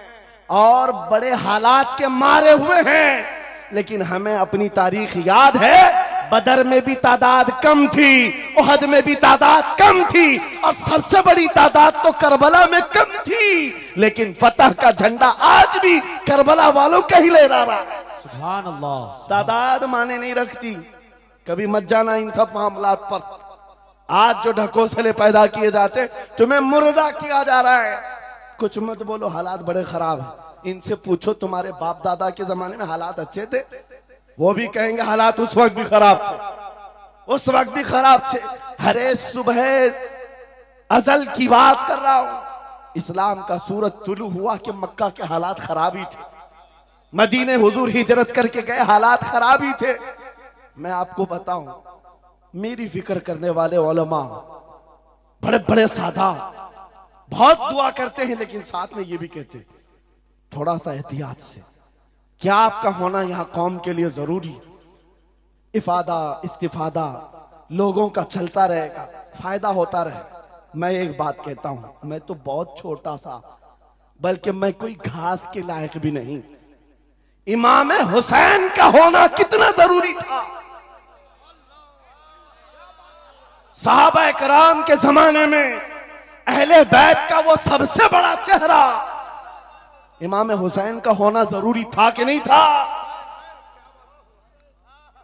और बड़े हालात के मारे हुए हैं, लेकिन हमें अपनी तारीख याद है। बदर में भी तादाद कम थी, उहद में भी तादाद कम थी और सबसे बड़ी तादाद तो करबला में कम थी, लेकिन फतह का झंडा आज भी करबला वालों का ही लहरा रहा है। सुभान अल्लाह। तादाद माने नहीं रखती, कभी मत जाना इन सब मामलात पर। आज जो ढकोसले पैदा किए जाते, तुम्हें मुर्दा किया जा रहा है। कुछ मत बोलो, हालात बड़े खराब हैं। इनसे पूछो तुम्हारे बाप दादा के जमाने में हालात अच्छे थे, वो भी कहेंगे हालात उस वक्त भी खराब थे, उस वक्त भी खराब थे। हरे सुबह अजल की बात कर रहा हूं, इस्लाम का सूरज तुलू हुआ कि मक्का के हालात खराब ही थे, मदीने हुजूर हिजरत करके गए, हालात खराब ही थे। मैं आपको बताऊं, मेरी फिक्र करने वाले उलमा बड़े बड़े सादा बहुत दुआ करते हैं, लेकिन साथ में ये भी कहते हैं थोड़ा सा एहतियात से, क्या आपका होना यहां कौम के लिए जरूरी। इफादा इस्तिफादा लोगों का चलता रहेगा, फायदा होता रहे। मैं एक बात कहता हूं, मैं तो बहुत छोटा सा, बल्कि मैं कोई घास के लायक भी नहीं। इमाम हुसैन का होना कितना जरूरी था। सहाबा कराम के जमाने में अहले बैत का वो सबसे बड़ा चेहरा इमाम हुसैन का होना जरूरी था कि नहीं था?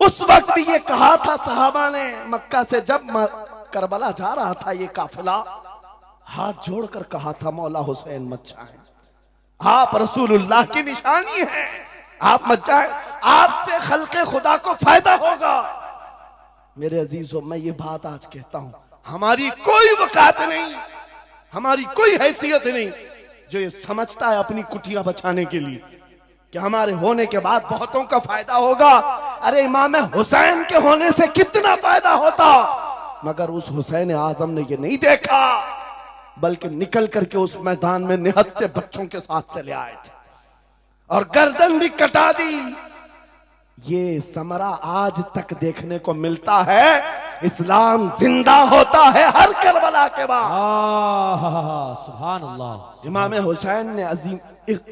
उस वक्त भी ये कहा था सहाबा ने, मक्का से जब करबला जा रहा था ये काफिला, हाथ जोड़कर कहा था मौला हुसैन मत जाए, आप रसूलुल्लाह की निशानी है, आप मत जाए, आपसे खल्के खुदा को फायदा होगा। मेरे अजीजों, मैं ये बात आज कहता हूं, हमारी कोई वकात नहीं, हमारी कोई हैसियत नहीं जो ये समझता है अपनी कुटिया बचाने के लिए कि हमारे होने के बाद बहुतों का फायदा होगा। अरे इमाम हुसैन के होने से कितना फायदा होता, मगर उस हुसैन आजम ने ये नहीं देखा, बल्कि निकल करके उस मैदान में निहत्ते बच्चों के साथ चले आए थे और गर्दन भी कटा दी। ये समरा आज तक देखने को मिलता है। इस्लाम जिंदा होता है हर करबला के बाद। सुभान अल्लाह। इमाम हुसैन ने अजीम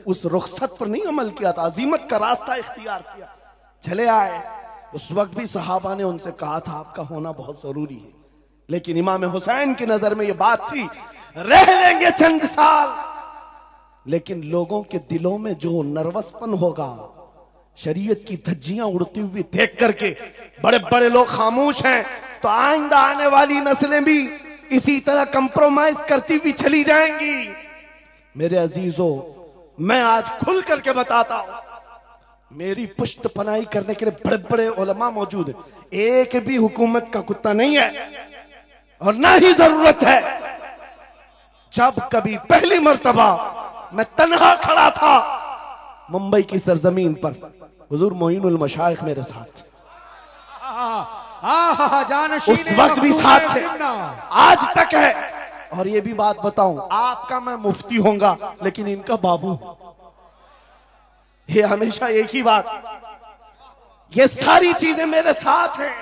उस रुखसत पर नहीं अमल किया था, अजीमत का रास्ता इख्तियार किया, चले आए। उस वक्त भी सहाबा ने उनसे कहा था आपका होना बहुत जरूरी है, लेकिन इमाम हुसैन की नजर में ये बात थी रह लेंगे चंद साल, लेकिन लोगों के दिलों में जो नर्वसपन होगा, शरीयत की धज्जियां उड़ती हुई देख करके बड़े बड़े लोग खामोश हैं, तो आइंदा आने वाली नस्लें भी इसी तरह कंप्रोमाइज करती हुई चली जाएंगी। मेरे अजीजों, मैं आज खुल करके बताता हूं, मेरी पुश्त पनाही करने के लिए बड़े बड़े उलमा मौजूद है, एक भी हुकूमत का कुत्ता नहीं है और ना ही जरूरत है। जब कभी पहली मर्तबा मैं तन्हा खड़ा था मुंबई की सरजमीन पर, हुजूर मोइनुल मशाइख मेरे साथ, उस वक्त भी साथ थे, आज तक है। और ये भी बात बताऊं, आपका मैं मुफ्ती होऊंगा लेकिन इनका बाबू। ये हमेशा एक ही बात, ये सारी चीजें मेरे साथ हैं,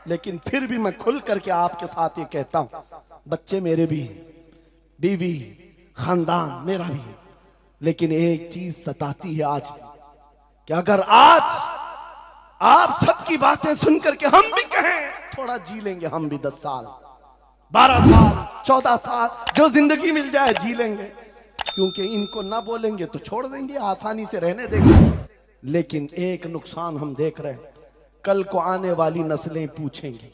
लेकिन फिर भी मैं खुल करके आपके साथ ये कहता हूं, बच्चे मेरे भी, बीवी, खानदान मेरा भी, लेकिन एक चीज सताती है आज कि अगर आज आप सबकी बातें सुन करके हम भी कहें थोड़ा जी लेंगे, हम भी 10 साल 12 साल 14 साल जो जिंदगी मिल जाए जी लेंगे, क्योंकि इनको ना बोलेंगे तो छोड़ देंगे, आसानी से रहने देंगे। लेकिन एक नुकसान हम देख रहे हैं, कल को आने वाली नस्लें पूछेंगी,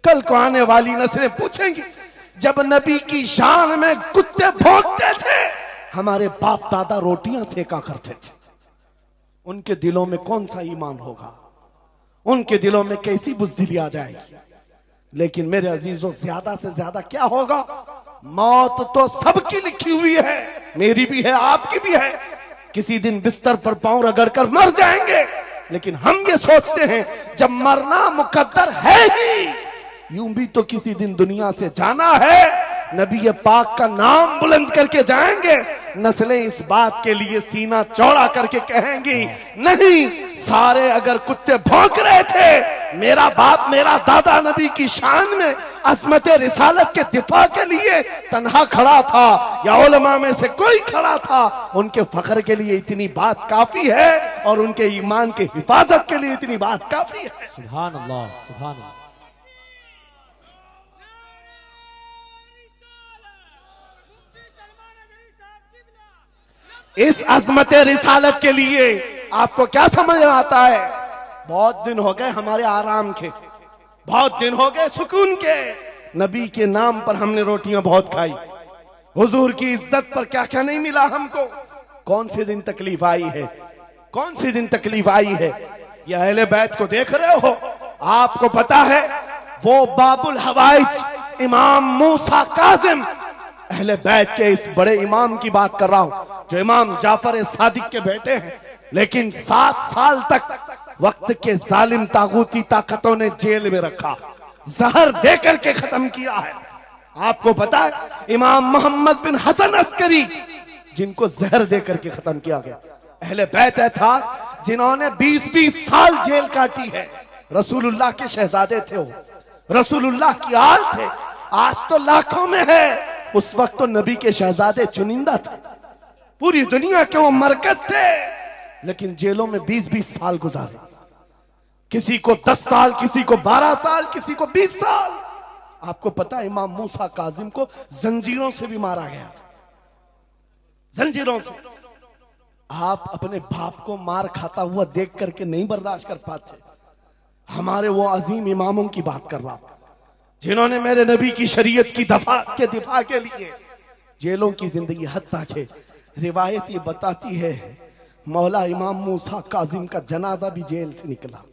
कल को आने वाली नस्लें पूछेंगी, जब नबी की शान में कुत्ते भौंकते थे हमारे बाप दादा रोटियां सेका करते थे, उनके दिलों में कौन सा ईमान होगा, उनके दिलों में कैसी बुज़दिली आ जाएगी। लेकिन मेरे अजीजों, ज्यादा से ज्यादा क्या होगा, मौत तो सबकी लिखी हुई है, मेरी भी है, आपकी भी है, किसी दिन बिस्तर पर पांव रगड़कर मर जाएंगे। लेकिन हम ये सोचते हैं जब मरना मुकद्दर है ही, यूं भी तो किसी दिन दुनिया से जाना है, नबी पाक का नाम बुलंद करके जाएंगे, नस्लें इस बात के लिए सीना चौड़ा करके कहेंगी, नहीं, सारे अगर कुत्ते भौंक रहे थे, मेरा बाप मेरा दादा नबी की शान में अज़मत रिसालत के दिफा के लिए तन्हा खड़ा था या उलमा में से कोई खड़ा था, उनके फख्र के लिए इतनी बात काफी है और उनके ईमान के हिफाजत के लिए इतनी बात काफी है। सुभान अल्लाह, सुभान अल्लाह। इस अज़मत रिसालत के लिए आपको क्या समझ में आता है, बहुत दिन हो गए हमारे आराम के, बहुत दिन हो गए सुकून के, नबी के नाम पर हमने रोटियां बहुत खाई, हुजूर की इज्जत पर क्या क्या नहीं मिला हमको, कौन से दिन तकलीफ आई है, कौन से दिन तकलीफ आई है। ये अहले बैत को देख रहे हो, आपको पता है वो बाबुल हवाइज इमाम मूसा काजिम, अहले बैत के इस बड़े इमाम की बात कर रहा हूं जो इमाम जाफर सादिक के बेटे हैं, लेकिन 7 साल तक वक्त के जालिम तागूती ताकतों ने जेल में रखा, जहर देकर के खत्म किया है। आपको पता है इमाम मोहम्मद बिन हसन अस्करी, जिनको जहर देकर के खत्म किया गया, अहले बैत था जिन्होंने 20-20 साल जेल काटी है, रसूलुल्लाह के शहजादे थे वो, रसूलुल्लाह की आल थे, आज तो लाखों में है, उस वक्त तो नबी के शहजादे चुनिंदा थे, पूरी दुनिया के वो मरकज थे, लेकिन जेलों में 20-20 साल गुजारे, किसी को 10 साल, किसी को 12 साल, किसी को 20 साल। आपको पता है इमाम मूसा काजिम को जंजीरों से भी मारा गया था, जंजीरों से। आप अपने बाप को मार खाता हुआ देख करके नहीं बर्दाश्त कर पाते, हमारे वो अजीम इमामों की बात कर रहा हूं जिन्होंने मेरे नबी की शरीयत की दिफा के लिए जेलों की जिंदगी, हत्ता के रिवायत ये बताती है मौला इमाम मूसा काजिम का जनाजा भी जेल से निकला।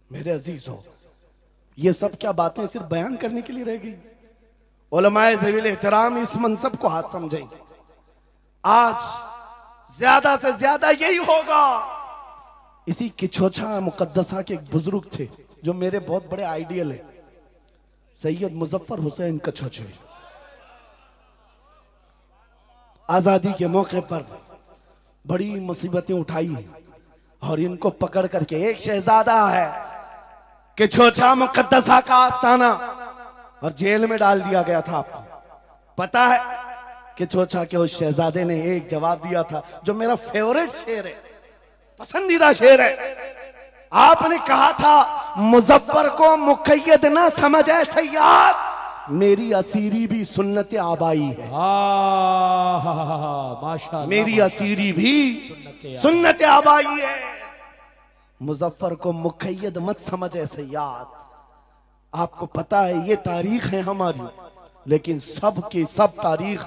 मेरे अजीजों, ये सब क्या बातें सिर्फ बयान करने के लिए रह गई? उलमाए ज़वील एहतराम इस मनसब को हाथ समझें, आज ज्यादा से ज्यादा यही होगा। इसी किछोछा मुकद्दसा के एक बुजुर्ग थे जो मेरे बहुत बड़े आइडियल है, सैयद मुजफ्फर हुसैन कछोछे। आजादी के मौके पर बड़ी मुसीबतें उठाई और इनको पकड़ करके, एक शहजादा है किछोछा मुकद्दसा का आस्थाना, और जेल में डाल दिया गया था। आपको पता है किछोछा के उस शहजादे ने एक जवाब दिया था जो मेरा फेवरेट शेर है, पसंदीदा शेर है। आपने कहा था मुजफ्फर को मुकय्यद ना समझे सैयद, मेरी असीरी भी सुन्नत आबाई है। माशाअल्लाह, मेरी असीरी भी सुन्नत आबाई है। मुजफ्फर को मुकय्यद मत समझे सैयद। आपको पता है ये तारीख है हमारी, लेकिन सब की सब तारीख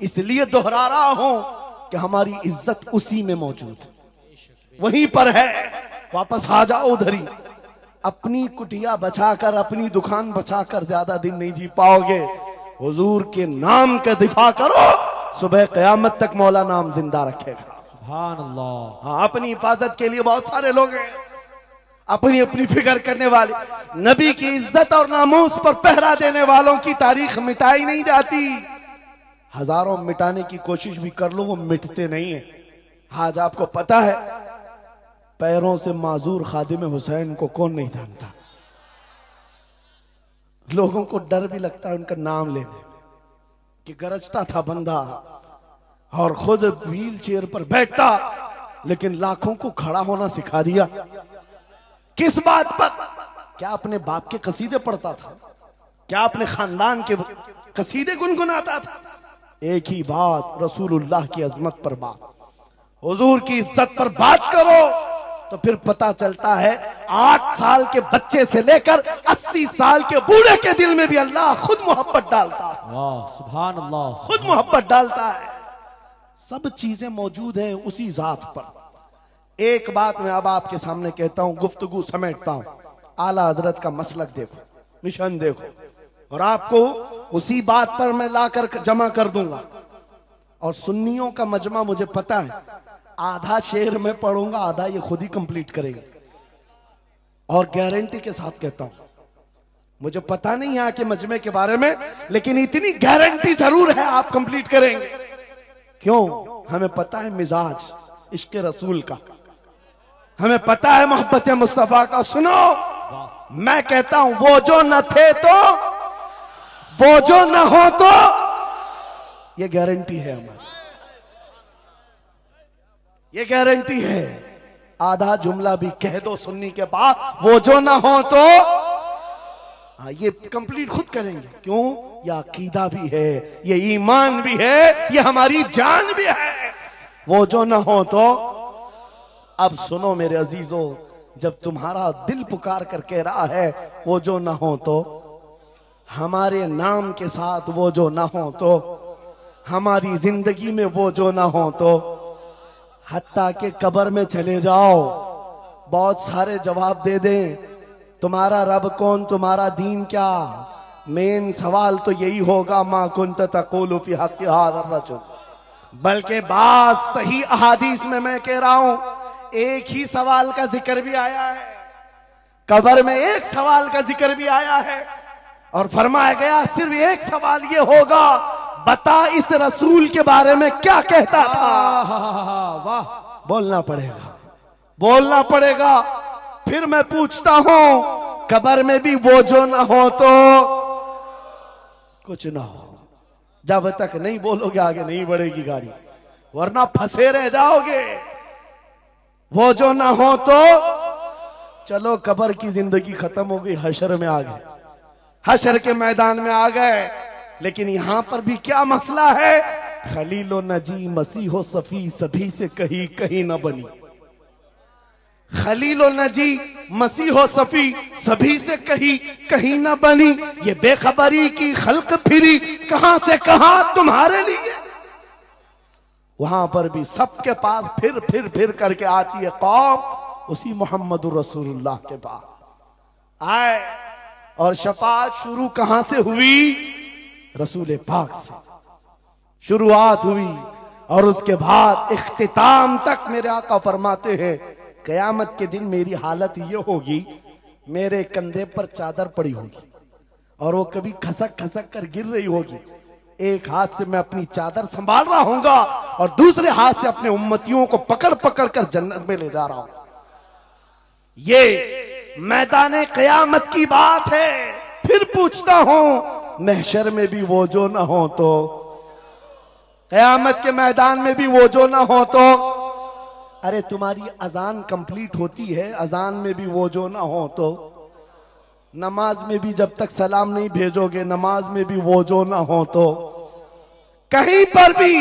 इसलिए दोहरा रहा हूं कि हमारी इज्जत उसी में मौजूद है, वहीं पर है। वापस आ जाओ उधर ही, अपनी कुटिया बचाकर, अपनी दुकान बचाकर ज्यादा दिन नहीं जी पाओगे। हुजूर के नाम का दिफा करो, सुबह कयामत तक मौला नाम जिंदा रखेगा। सुभान अल्लाह। हाँ, अपनी हिफाजत के लिए बहुत सारे लोग हैं, अपनी अपनी फिक्र करने वाले। नबी की इज्जत और नामूस पर पहरा देने वालों की तारीख मिटाई नहीं जाती। हजारों मिटाने की कोशिश भी कर लो, वो मिटते नहीं है। आज आपको पता है, पैरों से माजूर खादिम हुसैन को कौन नहीं जानता। लोगों को डर भी लगता है उनका नाम लेने में, कि गरजता था बंदा और खुद व्हील चेयर पर बैठता, लेकिन लाखों को खड़ा होना सिखा दिया। किस बात पर? क्या अपने बाप के कसीदे पढ़ता था? क्या अपने खानदान के कसीदे गुनगुनाता था? एक ही बात, रसूलुल्लाह की अजमत पर बात, हुजूर की इज्जत पर बात करो तो फिर पता चलता है 8 साल के बच्चे से लेकर 80 साल के बूढ़े के दिल में भी अल्लाह खुद मोहब्बत डालता है। वाह सुभान अल्लाह, खुद मोहब्बत डालता है। सब चीजें मौजूद हैं उसी जात पर। एक बात मैं अब आपके सामने कहता हूं, गुफ्तगू समेटता हूं। आला हजरत का मसलक देखो, मिशन देखो, और आपको उसी बात पर मैं लाकर जमा कर दूंगा। और सुन्नियों का मजमा मुझे पता है, आधा शेर में पढ़ूंगा, आधा ये खुद ही कंप्लीट करेंगे। और गारंटी के साथ कहता हूं, मुझे पता नहीं यहाँ के मजमे के बारे में, लेकिन इतनी गारंटी जरूर है आप कंप्लीट करेंगे। क्यों? हमें पता है मिजाज इश्क रसूल का, हमें पता है मोहब्बत मुस्तफा का। सुनो, मैं कहता हूं, वो जो न थे तो, वो जो न हो तो, ये गारंटी है हमारी, ये गारंटी है। आधा जुमला भी कह दो सुन्नी के बाद, वो जो ना हो तो, ये कंप्लीट खुद करेंगे। क्यों? ये अकीदा भी है, ये ईमान भी है, ये हमारी जान भी है। वो जो ना हो तो। अब सुनो मेरे अजीजों, जब तुम्हारा दिल पुकार कर कह रहा है वो जो ना हो तो, हमारे नाम के साथ वो जो ना हो तो, हमारी जिंदगी में वो जो ना हो तो, हत्ता के कब्र में चले जाओ, बहुत सारे जवाब दे दें, तुम्हारा रब कौन, तुम्हारा दीन क्या। मेन सवाल तो यही होगा, मा कुंत तक़ूलु फी हक़्क़ि हाज़ा रजुल। बल्कि बात सही अहादीस में मैं कह रहा हूं, एक ही सवाल का जिक्र भी आया है, कब्र में एक सवाल का जिक्र भी आया है, और फरमाया गया सिर्फ एक सवाल ये होगा, बता इस रसूल के बारे में क्या कहता था। वाह, बोलना पड़ेगा, बोलना पड़ेगा। फिर मैं पूछता हूं, कब्र में भी वो जो ना हो तो कुछ ना हो। जब तक नहीं बोलोगे आगे नहीं बढ़ेगी गाड़ी, वरना फंसे रह जाओगे। वो जो ना हो तो, चलो कब्र की जिंदगी खत्म हो गई, हशर में आ गए, हशर के मैदान में आ गए। लेकिन यहां पर भी क्या मसला है, खलीलो नजी मसीहो सफी सभी से कहीं कहीं न बनी। खलीलो नजी मसीहो सफी सभी से कहीं कहीं न बनी। ये बेखबरी की खल्क फिरी कहां से कहां तुम्हारे लिए। वहां पर भी सबके पास फिर करके आती है कौम उसी मोहम्मद रसूलुल्लाह के पास आए। और शफाअत शुरू कहां से हुई? रसूल पाक से शुरुआत हुई, और उसके बाद इख्तिताम तक मेरे आका फरमाते हैं, कयामत के दिन मेरी हालत ये होगी, मेरे कंधे पर चादर पड़ी होगी और वो कभी खसक खसक कर गिर रही होगी। एक हाथ से मैं अपनी चादर संभाल रहा हूंगा और दूसरे हाथ से अपने उम्मतियों को पकड़ पकड़ कर जन्नत में ले जा रहा हूं। ये मैदान कयामत की बात है। फिर पूछता हूं, महशर में भी वो जो ना हो तो, कयामत के मैदान में भी वो जो ना हो तो। अरे तुम्हारी अजान कंप्लीट होती है, अजान में भी वो जो ना हो तो। नमाज में भी जब तक सलाम नहीं भेजोगे, नमाज में भी वो जो ना हो तो, कहीं पर भी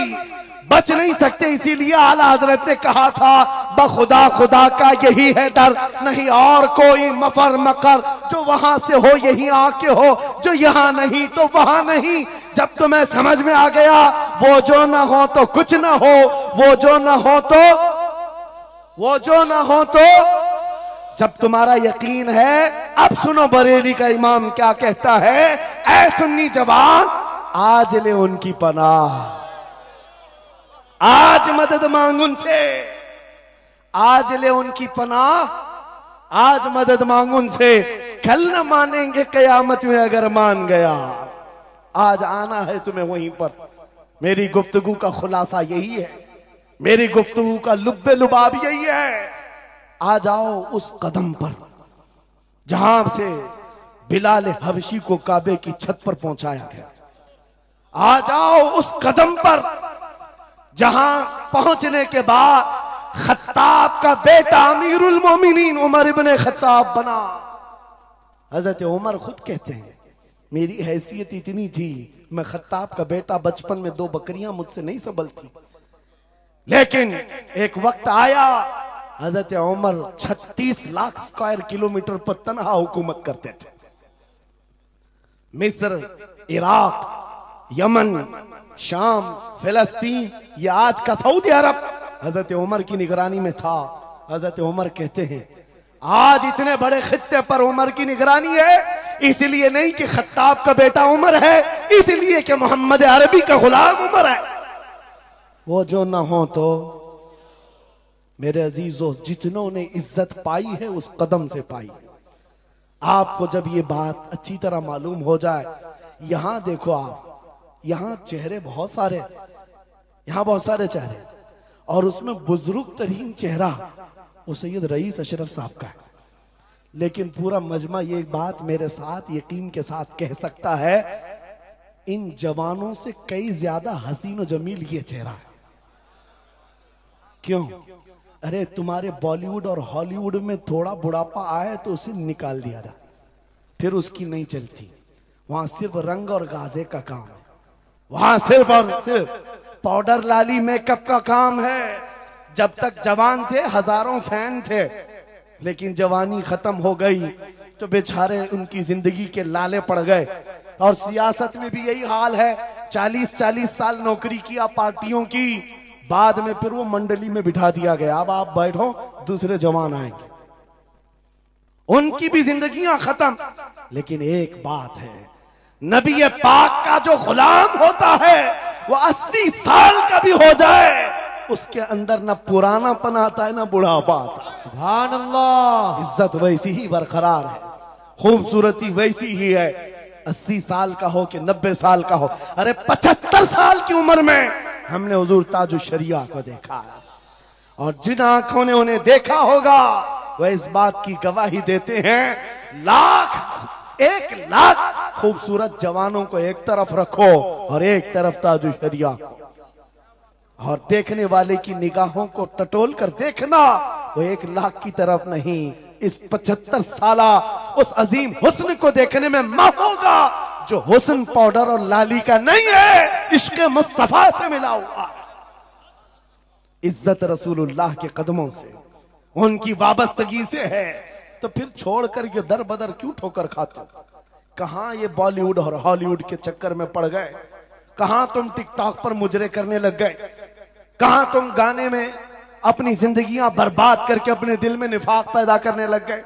बच नहीं सकते। इसीलिए आला हजरत ने कहा था, बखुदा खुदा का यही है डर, नहीं और कोई मफर मकर। जो वहां से हो यही आके हो, जो यहां नहीं तो वहां नहीं। जब तुम्हें समझ में आ गया वो जो ना हो तो कुछ ना हो, वो जो ना हो तो, वो जो ना हो तो, जब तुम्हारा यकीन है। अब सुनो बरेली का इमाम क्या कहता है, ऐ सुन्नी जवान आज ले उनकी पनाह, आज मदद मांग उनसे, आज ले उनकी पनाह, आज मदद मांगो उनसे, कल न मानेंगे कयामत में अगर मान गया। आज आना है तुम्हें वहीं पर। मेरी गुफ्तगू का खुलासा यही है, मेरी गुफ्तगू का लुब्बे लुबाब यही है। आ जाओ उस कदम पर जहां से बिलाल हबशी को काबे की छत पर पहुंचाया गया। आ जाओ उस कदम पर जहां पहुंचने के बाद खत्ताब का बेटा अमीरुल मोमिनीन उमर इब्ने खत्ताब बना। हजरत उमर खुद कहते हैं, मेरी हैसियत इतनी थी, मैं खत्ताब का बेटा, बचपन में 2 बकरियां मुझसे नहीं संभलती, लेकिन एक वक्त आया हजरत उमर 36 लाख स्क्वायर किलोमीटर पर तनहा हुकूमत करते थे। मिस्र, इराक, यमन, शाम, फिलिस्तीन, ये आज का सऊदी अरब हजरत उमर की निगरानी में था। हजरत उमर कहते हैं, आज इतने बड़े खित्ते पर उमर की निगरानी है, इसलिए नहीं कि खत्ताब का बेटा उमर है, इसलिए कि मोहम्मद अरबी का गुलाम उमर है। वो जो ना हो तो मेरे अजीजों, जितनों ने इज्जत पाई है उस कदम से पाई। आपको जब ये बात अच्छी तरह मालूम हो जाए, यहां देखो आप, यहां चेहरे बहुत सारे, यहां बहुत सारे चेहरे, और उसमें बुजुर्ग तरीन चेहरा वो सैयद रईस अशरफ साहब का है। लेकिन पूरा मजमा ये बात मेरे साथ यकीन के साथ कह सकता है, इन जवानों से कई ज्यादा हसीन और जमील ये चेहरा है। क्यों? अरे तुम्हारे बॉलीवुड और हॉलीवुड में थोड़ा बुढ़ापा आए तो उसे निकाल दिया जाए, फिर उसकी नहीं चलती। वहां सिर्फ रंग और गाजे का काम है, वहां सिर्फ और सिर्फ पाउडर लाली मेकअप का काम है। जब तक जवान थे हजारों फैन थे, लेकिन जवानी खत्म हो गई तो बेचारे उनकी जिंदगी के लाले पड़ गए। और सियासत में भी यही हाल है, 40-40 साल नौकरी किया पार्टियों की, बाद में फिर वो मंडली में बिठा दिया गया, अब आप बैठो दूसरे जवान आएंगे, उनकी भी जिंदगियां खत्म। लेकिन एक बात है, नबी पाक का जो गुलाम होता है वो 80 साल का भी हो जाए, उसके अंदर ना पुरानापन आता है ना बुढ़ापा आता है। सुभान अल्लाह। इज्जत वैसी ही बरकरार है, खूबसूरती वैसी ही है, 80 साल का हो कि 90 साल का हो। अरे 75 साल की उम्र में हमने हुजूर ताजुल शरिया को देखा है, और जिन आंखों ने उन्हें देखा होगा वह इस बात की गवाही देते हैं, 1,00,000 खूबसूरत जवानों को एक तरफ रखो और एक तरफ ताजुल शरिया को, और देखने वाले की निगाहों को टटोल कर देखना, वो 1,00,000 की तरफ नहीं, इस 75 साला उस अजीम हुस्न को देखने में मां होगा जो हुस्न पाउडर और लाली का नहीं है, इश्क मुस्तफा से मिला हुआ। इज्जत रसूलुल्लाह के कदमों से, उनकी वाबस्तगी से है, तो फिर छोड़कर ये दर बदर क्यों ठोकर खाते? कहां ये बॉलीवुड और हॉलीवुड के चक्कर में पड़ गए? कहां तुम टिकटॉक पर मुजरे करने लग गए? कहां तुम गाने में अपनी जिंदगियां बर्बाद करके अपने दिल में निफाक पैदा करने लग गए?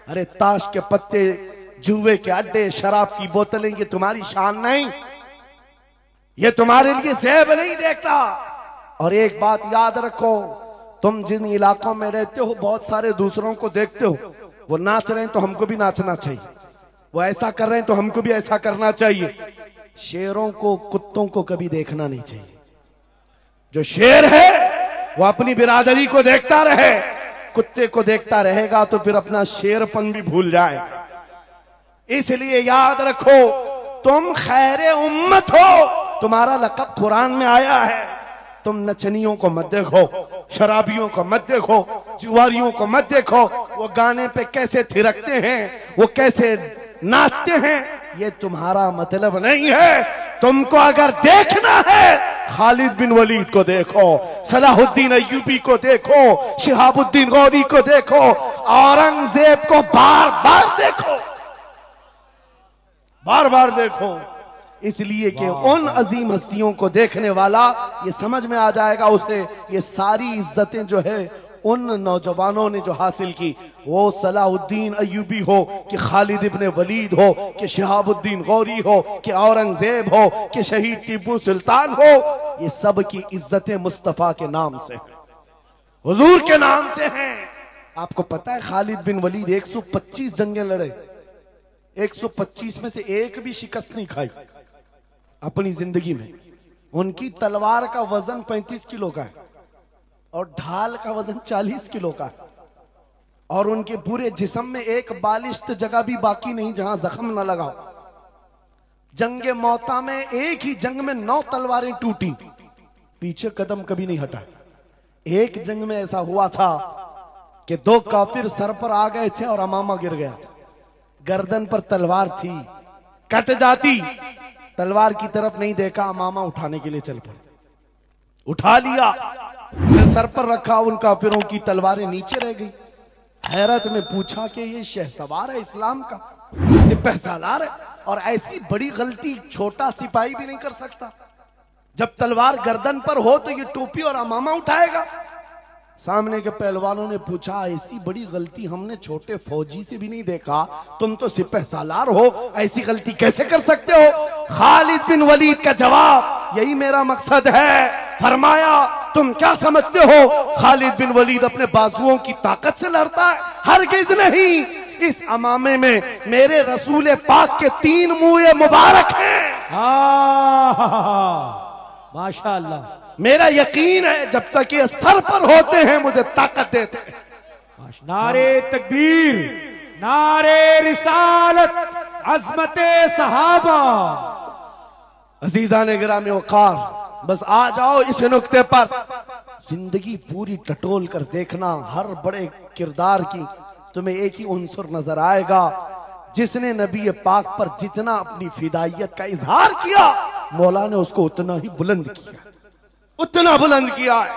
अरे ताश के पत्ते, जुए के अड्डे, शराब की बोतलें, ये तुम्हारी शान नहीं, ये तुम्हारे लिए ज़ेब नहीं देखता। और एक बात याद रखो, तुम जिन इलाकों में रहते हो बहुत सारे दूसरों को देखते हो, वो नाच रहे हैं तो हमको भी नाचना चाहिए, वो ऐसा कर रहे हैं तो हमको भी ऐसा करना चाहिए। शेरों को, कुत्तों को कभी देखना नहीं चाहिए। जो शेर है वो अपनी बिरादरी को देखता रहे, कुत्ते को देखता रहेगा तो फिर अपना शेरपन भी भूल जाएगा। इसलिए याद रखो, तुम खैरे उम्मत हो, तुम्हारा लक़ब कुरान में आया है। तुम नचनियों को मत देखो, शराबियों को मत देखो, जुआरियों को मत देखो, वो गाने पे कैसे थिरकते हैं, वो कैसे नाचते हैं, ये तुम्हारा मतलब नहीं है। तुमको अगर देखना है, खालिद बिन वलीद को देखो, सलाहुद्दीन अय्यूबी को देखो, शिहाबुद्दीन गौरी को देखो, औरंगजेब को बार बार देखो, बार बार देखो। इसलिए कि उन अजीम हस्तियों को देखने वाला ये समझ में आ जाएगा उसे, ये सारी इज्जतें जो है उन नौजवानों ने जो हासिल की, वो सलाहुद्दीन अय्यूबी हो कि खालिद इब्ने वलीद हो कि शिहाबुद्दीन गौरी हो कि औरंगजेब हो कि शहीद टीपू सुल्तान हो, ये सब की इज्जतें मुस्तफा के नाम से, हुजूर के नाम से हैं। आपको पता है खालिद बिन वलीद 125 जंगें लड़े, 125 में से एक भी शिकस्त नहीं खाई अपनी जिंदगी में। उनकी तलवार का वजन 35 किलो का है और ढाल का वजन 40 किलो का है, और उनके पूरे जिस्म में एक बालिश्त जगह भी बाकी नहीं जहां जख्म न लगाओ। जंगे मौता में एक ही जंग में 9 तलवारें टूटी, पीछे कदम कभी नहीं हटा। एक जंग में ऐसा हुआ था कि 2 काफिर सर पर आ गए थे और अमामा गिर गया था, गर्दन पर तलवार थी, कट जाती, तलवार की तरफ नहीं देखा, अमामा उठाने के लिए चल पड़े, उठा लिया, फिर सर पर रखा, उन काफिरों की तलवारें नीचे रह गई। हैरत में पूछा कि ये शहसवार है इस्लाम का, सिपह सालार है, और ऐसी बड़ी गलती छोटा सिपाही भी नहीं कर सकता। जब तलवार गर्दन पर हो तो ये टोपी और अमामा उठाएगा। सामने के पहलवानों ने पूछा, ऐसी बड़ी गलती हमने छोटे फौजी से भी नहीं देखा, तुम तो सिपह सालार हो, ऐसी गलती कैसे कर सकते हो? खालिद बिन वलीद का जवाब, यही मेरा मकसद है। फरमाया, तुम क्या समझते हो खालिद बिन वलीद अपने बाजुओं की ताकत से लड़ता है? हरगिज़ नहीं। इस अमामे में मेरे रसूल पाक के 3 मुँह मुबारक हैं। माशाअल्लाह। मेरा यकीन है जब तक ये सर पर होते हैं मुझे ताकत देते हैं। नारे तकबीर, नारे रिसालत, अज़मते सहाबा। अजीज़ान गिरामी वक़ार, बस आ जाओ इस नुक्ते पर, जिंदगी पूरी टटोल कर देखना, हर बड़े किरदार की तुम्हें एक ही उन्सुर नजर आएगा, जिसने नबी पाक पर जितना अपनी फिदाइयत का इजहार किया, मौला ने उसको उतना ही बुलंद किया, उतना बुलंद किया है।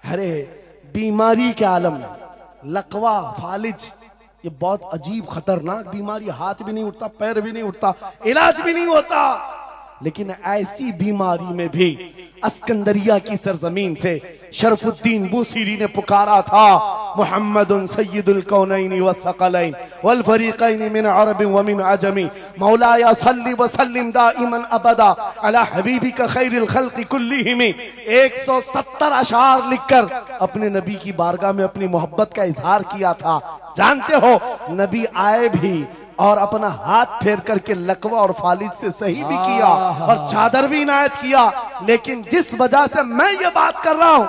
अरे बीमारी के आलम में लकवा, फालिज, ये बहुत अजीब खतरनाक बीमारी, हाथ भी नहीं उठता, पैर भी नहीं उठता, इलाज भी नहीं होता, लेकिन ऐसी बीमारी में भी अस्कंदरिया की सरजमीन से शरफुद्दीन बूसीरी ने पुकारा था, मुहम्मदुन सय्यिदुल कौनैन व थक़लैन वल फरीक़ैन मिन अरब व मिन अजमी, मौलाया सल्लि व सल्लिम दाइमन अबदा अला हबीबिका खैरिल खल्क़ि कुल्लिहिम। 170 अशार लिखकर अपने नबी की बारगाह में अपनी मोहब्बत का इजहार किया था। जानते हो, नबी आए भी और अपना हाथ फेर करके लकवा और फालिज से सही भी किया और चादर भी इनायत किया, लेकिन जिस वजह से मैं ये बात कर रहा हूं,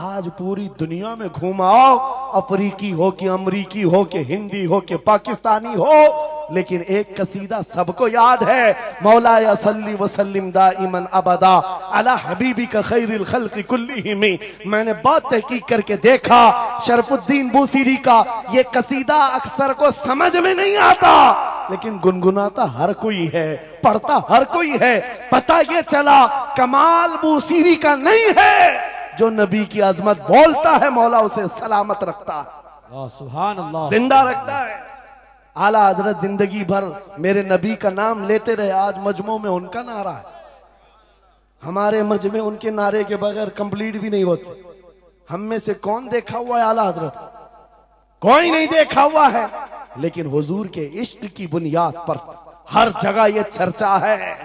आज पूरी दुनिया में घुमाओ, अफ्रीकी हो कि अमरीकी हो कि हिंदी हो कि पाकिस्तानी हो, लेकिन एक कसीदा सबको याद है, मौलाया सल्ली व सल्लिम दाइमन अबदा अला हबीबिका खैरिल खल्क़ि कुल्लिहिम। मैंने बहुत तहकीक करके देखा, शरफुद्दीन बूसीरी का ये कसीदा अक्सर को समझ में नहीं आता, लेकिन गुनगुनाता हर कोई है, पढ़ता हर कोई है। पता ये चला कमाल बूसीरी का नहीं है, जो नबी की अजमत बोलता है मौला उसे सलामत रखता है, सुभान अल्लाह, जिंदा रखता है। आला हजरत जिंदगी भर मेरे नबी का नाम लेते रहे, आज मजमू में उनका नारा है, हमारे मजमे उनके नारे के बगैर कंप्लीट भी नहीं होते। हम में से कौन देखा हुआ है आला हजरत? कोई नहीं देखा हुआ है, लेकिन हुजूर के इश्क की बुनियाद पर हर जगह यह चर्चा है।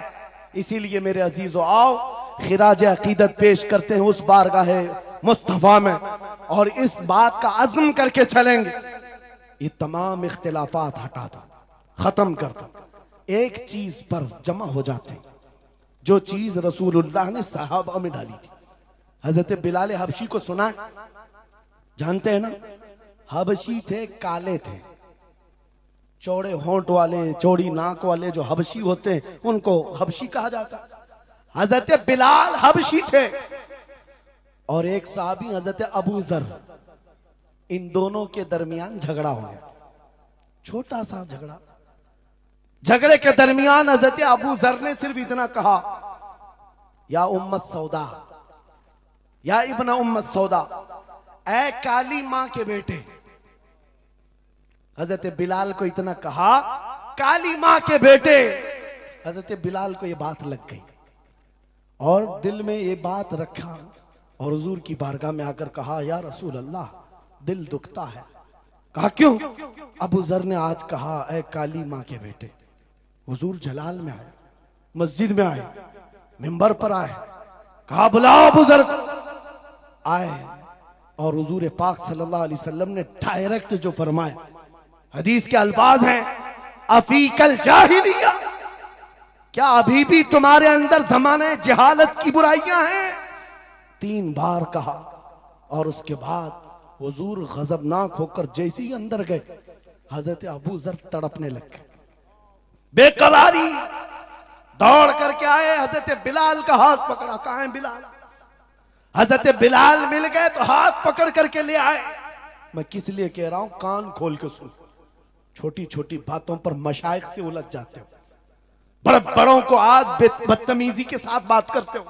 इसीलिए मेरे अजीजों, आओ खिराज अकीदत पेश करते हैं उस बारगाह मुस्तफा में, और इस बात का अज़्म करके चलेंगे, ये तमाम इख्तिलाफात हटा दो, खत्म कर दो, एक चीज पर जमा हो जाते हैं, जो चीज रसूलुल्लाह ने सहाबा में डाली थी। हजरत बिलाल हबशी को सुना, जानते हैं ना? हबशी थे, काले थे, चौड़े होंठ वाले, चौड़ी नाक वाले जो हबशी होते हैं उनको हबशी कहा जाता है। हजरत बिलाल हबशी थे और एक साहबी हजरत अबू जर, इन दोनों के दरमियान झगड़ा हो गया, छोटा सा झगड़ा। झगड़े के दरमियान हजरत अबू जर ने सिर्फ इतना कहा, या उम्मत सौदा, या इब्न उम्मत सौदा, ऐ काली मां के बेटे। हजरत बिलाल को इतना कहा, काली मां के बेटे। हजरत बिलाल को यह बात लग गई और दिल में ये बात रखा और हुजूर की बारगाह में आकर कहा, या रसूल अल्लाह, दिल दुखता है। कहा क्यों? अबू जर ने आज कहा, ऐ काली मां के बेटे। हुजूर जलाल में आए, मस्जिद में आए, मिंबर पर आए, कहा बुलाओ अबू जर। आए, और हुजूर पाक सल्लल्लाहु अलैहि वसल्लम ने डायरेक्ट जो फरमाया, हदीस के अल्फाज हैं, अफीकल जाहिलिया, क्या अभी भी तुम्हारे अंदर जमाने जहालत की बुराइयां हैं? 3 बार कहा। और उसके बाद हुजूर गजबनाक होकर जैसे ही अंदर गए, हजरत अबू जर तड़पने लग गए, बेकरारी। दौड़ करके आए, हजरत बिलाल का हाथ पकड़ा, कहां है बिलाल? हजरत बिलाल मिल गए तो हाथ पकड़ करके ले आए। मैं किस लिए कह रहा हूं, कान खोल के सुन। छोटी छोटी बातों पर मशाइख से उलझ जाते हो, बड़े बड़ों को आज बदतमीजी के साथ बात करते हो।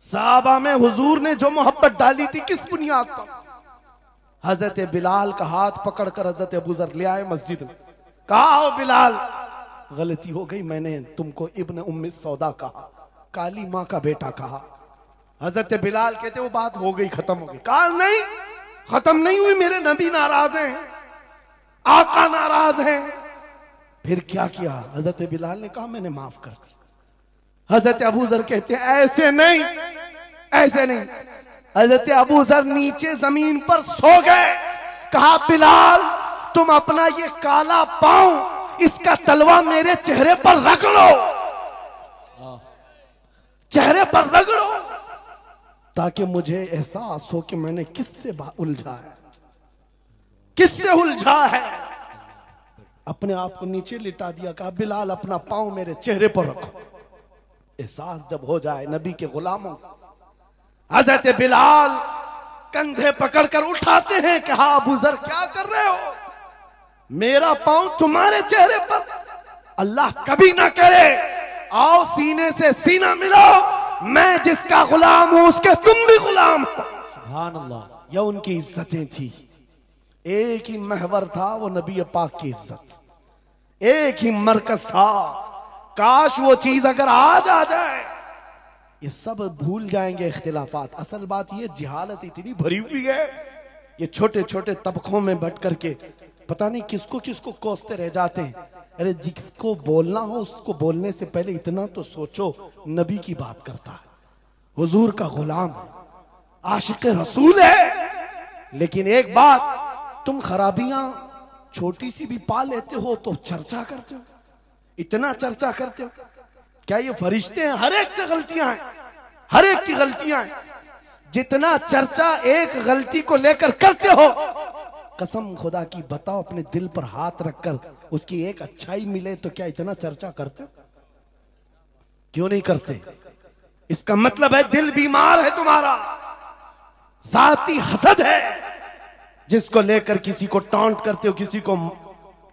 साहबा में हुजूर ने जो मोहब्बत डाली थी किस बुनियाद पर? हजरत बिलाल का हाथ पकड़कर हजरत अबू जर ले आए मस्जिद में, कहा हो बिलाल, गलती हो गई, मैंने तुमको इब्न उम्मे सौदा कहा, काली मां का बेटा कहा। हजरत बिलाल कहते वो बात हो गई, खत्म हो गई। कहा नहीं, खत्म नहीं हुई, मेरे नबी नाराज हैं, आका नाराज हैं। फिर क्या किया? हजरत बिलाल ने कहा मैंने माफ कर दी। हजरत अबू जर कहते हैं ऐसे नहीं, ऐसे नहीं। हजरत अबू जर नीचे जमीन पर सो गए। कहा बिलाल, तुम अपना ये काला पांव, इसका तलवा मेरे चेहरे पर रगड़ो, चेहरे पर रगड़ो, ताकि मुझे एहसास हो कि मैंने किससे उलझा है, किससे उलझा है। अपने आप को नीचे लिटा दिया। कहा बिलाल, अपना पांव मेरे चेहरे पर रखो, एहसास जब हो जाए नबी के गुलामों। हजरत बिलाल कंधे पकड़कर उठाते हैं। कहा अबू जर क्या कर रहे हो? मेरा पांव तुम्हारे चेहरे पर, अल्लाह कभी ना करे। आओ सीने से सीना मिलाओ, मैं जिसका गुलाम हूं उसके तुम भी गुलाम हो। सुभान अल्लाह। यह उनकी इज्जतें थी। एक ही महवर था वो नबी पाक की इज्जत, एक ही मरकज था। काश वो चीज अगर आज आ जाए, ये सब भूल जाएंगे इख्तिलाफात। असल बात ये, जिहालत इतनी भरी हुई है, ये छोटे छोटे तबकों में बट करके पता नहीं किसको किसको कोसते रह जाते हैं। अरे जिसको बोलना हो उसको बोलने से पहले इतना तो सोचो, नबी की बात करता है, हुजूर का गुलाम है, आशिक रसूल है। लेकिन एक बात, तुम खराबियां छोटी सी भी पा लेते हो तो चर्चा करते हो, इतना चर्चा करते हो। क्या ये फरिश्ते हैं? हर एक से गलतियां हैं, हर एक की गलतियां हैं। जितना चर्चा एक गलती को लेकर करते हो, कसम खुदा की बताओ, अपने दिल पर हाथ रखकर उसकी एक अच्छाई मिले तो क्या इतना चर्चा करते हो? क्यों नहीं करते? इसका मतलब है दिल बीमार है तुम्हारा, जाती हसद है, जिसको लेकर किसी को टॉन्ट करते हो, किसी को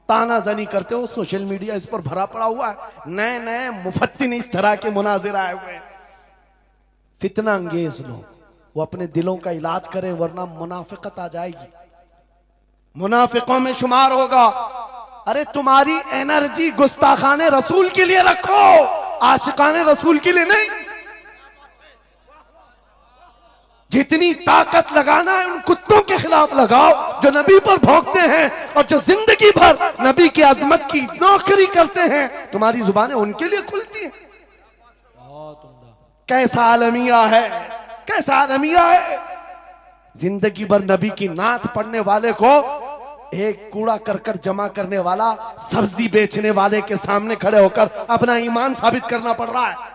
तानाजनी करते हो। सोशल मीडिया इस पर भरा पड़ा हुआ है, नए नए मुफत्तिन इस तरह के मुनाजिर आए हुए हैं। फितना अंगेज लोग, वो अपने दिलों का इलाज करें, वरना मुनाफिकत आ जाएगी, मुनाफिकों में शुमार होगा। अरे तुम्हारी एनर्जी गुस्ताखाने रसूल के लिए रखो, आशिकाने रसूल के लिए नहीं। जितनी ताकत लगाना है उन कुत्तों के खिलाफ लगाओ जो नबी पर भौंकते हैं और जो जिंदगी भर नबी की अजमत की नौकरी करते हैं। तुम्हारी जुबानें उनके लिए खुलती हैं। कैसा आलमिया है, कैसा आलमिया है। जिंदगी भर नबी की नात पढ़ने वाले को एक कूड़ा करकट जमा करने वाला सब्जी बेचने वाले के सामने खड़े होकर अपना ईमान साबित करना पड़ रहा है।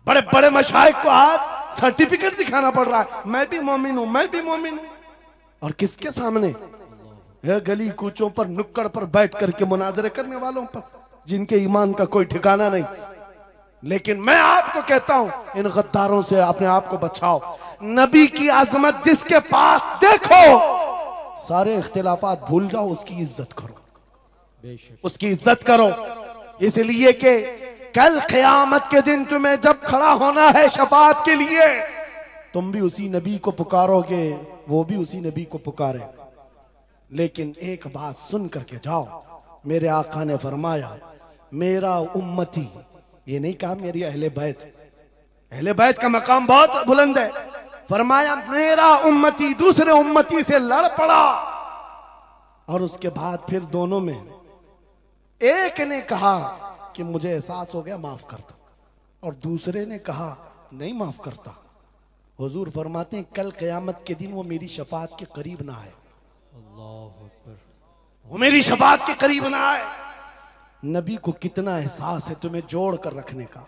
बड़े बड़े मशाइख को आज सर्टिफिकेट दिखाना पड़ रहा है, मैं भी मोमिन हूं, मैं भी मोमिन हूं। और किसके सामने? गली कूचों पर, नुक्कड़ पर बैठ करके मुनाजरे करने वालों पर, जिनके ईमान का कोई ठिकाना नहीं। लेकिन मैं आपको कहता हूं, इन गद्दारों से अपने आप को बचाओ। नबी की आजमत जिसके पास देखो, सारे इख्तिलाफात भूल जाओ, उसकी इज्जत करो, उसकी इज्जत करो। इसलिए कि कल क़यामत के दिन तुम्हें जब खड़ा होना है शफाअत के लिए, तुम भी उसी नबी को पुकारोगे, वो भी उसी नबी को पुकारे। लेकिन एक बात सुन करके जाओ, मेरे आका ने फरमाया मेरा उम्मती, ये नहीं कहा मेरी अहले बैत, अहले बैत का मकाम बहुत बुलंद है। फरमाया मेरा उम्मती दूसरे उम्मती से लड़ पड़ा, और उसके बाद फिर दोनों में एक ने कहा कि मुझे एहसास हो गया, माफ कर दो, और दूसरे ने कहा नहीं माफ करता। हुजूर फरमाते हैं कल क़यामत के दिन वो मेरी शफाअत के करीब ना आए, वो मेरी शफाअत के करीब ना आए। नबी को कितना एहसास है तुम्हें जोड़ कर रखने का,